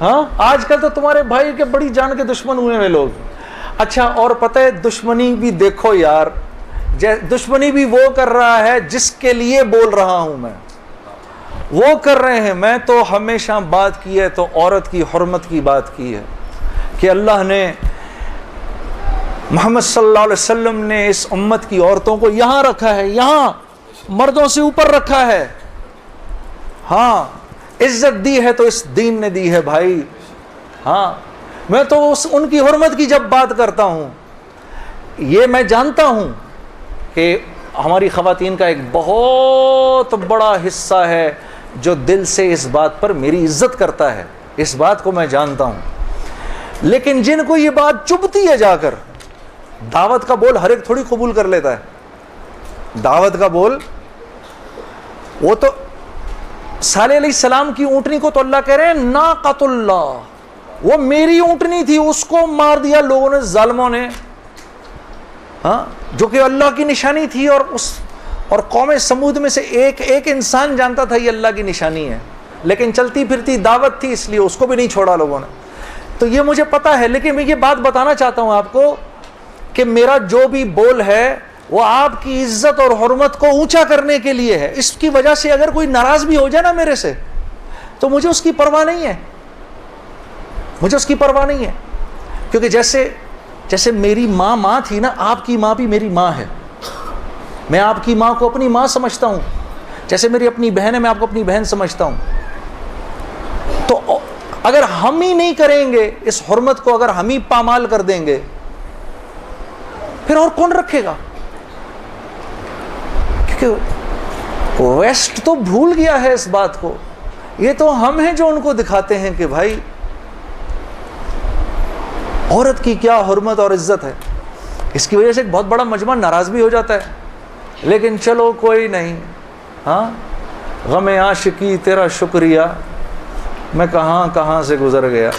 ہاں آج کل تو تمہارے بھائی کے بڑی جان کے دشمن ہوئے ہیں لوگ. اچھا اور پتہ ہے دشمنی بھی دیکھو یار, دشمنی بھی وہ کر رہا ہے جس کے لیے بول رہا ہوں میں, وہ کر رہے ہیں. میں تو ہمیشہ بات کی ہے تو عورت کی حرمت کی بات کی ہے کہ اللہ نے محمد صلی اللہ علیہ وسلم نے اس امت کی عورتوں کو یہاں رکھا ہے, یہاں مردوں سے اوپر رکھا ہے. ہاں عزت دی ہے تو اس دین نے دی ہے بھائی. ہاں میں تو ان کی حرمت کی جب بات کرتا ہوں, یہ میں جانتا ہوں کہ ہماری خواتین کا ایک بہت بڑا حصہ ہے جو دل سے اس بات پر میری عزت کرتا ہے, اس بات کو میں جانتا ہوں. لیکن جن کو یہ بات چبھتی ہے جا کر, دعوت کا بول ہر ایک تھوڑی قبول کر لیتا ہے. دعوت کا بول, وہ تو صالح علیہ السلام کی اونٹنی کو تو اللہ کہہ رہے ہیں ناقۃ اللہ, وہ میری اونٹنی تھی, اس کو مار دیا لوگوں نے, ظالموں نے, ہاں جو کہ اللہ کی نشانی تھی, اور اور قوم سمود میں سے ایک انسان جانتا تھا یہ اللہ کی نشانی ہے، لیکن چلتی پھرتی دعوت تھی اس لیے اس کو بھی نہیں چھوڑا لوگوں نے. تو یہ مجھے پتا ہے، لیکن میں یہ بات بتانا چاہتا ہوں آپ کو کہ میرا جو بھی بول ہے وہ آپ کی عزت اور حرمت کو اونچا کرنے کے لیے ہے. اس کی وجہ سے اگر کوئی ناراض بھی ہو جائے نا میرے سے تو مجھے اس کی پرواہ نہیں ہے، مجھے اس کی پرواہ نہیں ہے. کیونکہ جیسے میری ماں تھی نا، آپ کی ماں بھی میری ماں ہے. میں آپ کی ماں کو اپنی ماں سمجھتا ہوں، جیسے میری اپنی بہن ہے میں آپ کو اپنی بہن سمجھتا ہوں. تو اگر ہم ہی نہیں کریں گے اس حرمت کو، اگر ہم ہی پامال کر دیں گے، پھر اور کون رکھے گا؟ کیونکہ ویسٹ تو بھول گیا ہے اس بات کو. یہ تو ہم ہیں جو ان کو دکھاتے ہیں کہ بھائی عورت کی کیا حرمت اور عزت ہے. اس کی وجہ سے ایک بہت بڑا مجمع ناراض بھی ہو جاتا ہے، لیکن چلو کوئی نہیں. ہاں، غم عاشقی تیرا شکریہ، میں کہاں سے گزر گیا.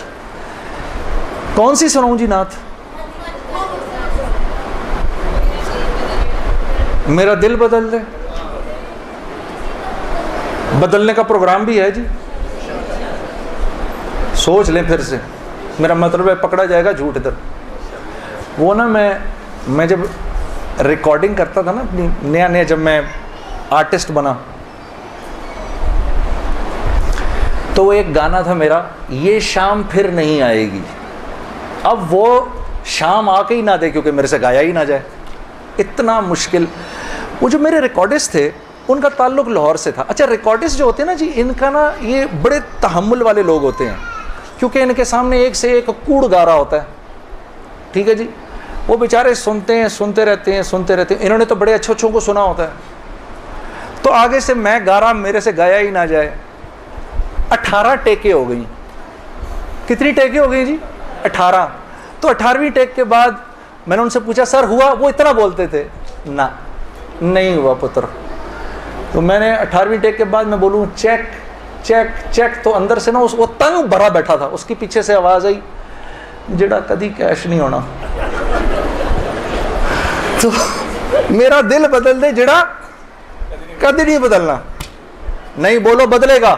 کون سی سناؤں جی نعت؟ میرا دل بدل دے. بدلنے کا پروگرام بھی ہے جی، سوچ لیں پھر سے. میرا مطلب ہے پکڑا جائے گا جھوٹ ادھر. وہ نا میں جب ریکارڈنگ کرتا تھا نا اپنی نیا جب میں آرٹسٹ بنا، تو وہ ایک گانا تھا میرا، یہ شام پھر نہیں آئے گی. اب وہ شام آ کے ہی نہ دے کیونکہ میرے سے گایا ہی نہ جائے. اتنا مشکل. وہ جو میرے ریکارڈسٹ تھے ان کا تعلق لاہور سے تھا. اچھا، ریکارڈسٹ جو ہوتے ہیں نا جی، ان کا نا یہ بڑے تحمل والے لوگ ہوتے ہیں، کیونکہ ان کے سامنے ایک سے ایک کوڑ گا رہا ہوتا ہے. ٹھیک ہے جی، وہ بیچارے سنتے رہتے ہیں. انہوں نے تو بڑے اچھوں کو سنا ہوتا ہے. تو آگے سے میں گا رہا، میرے سے گایا ہی نہ جائے. 18 ٹیکیں ہو گئی. کتنی ٹیکیں ہو گئی جی؟ 18. تو 18ویں ٹیک کے بعد میں نے ان سے پوچھا سر ہوا؟ وہ اتنا بولتے تھے، نہ نہیں ہوا پتر. تو میں نے 18ویں ٹیک کے بعد میں بولوں چیک چیک چیک، تو اندر سے نا وہ تنگ بھرا بیٹھا تھا. اس کی پیچھے سے آواز آئی، جڑا کدی کیش نہیں ہونا. تو میرا دل بدل دے جڑا کدی نہیں بدلنا. نہیں بولو بدلے گا.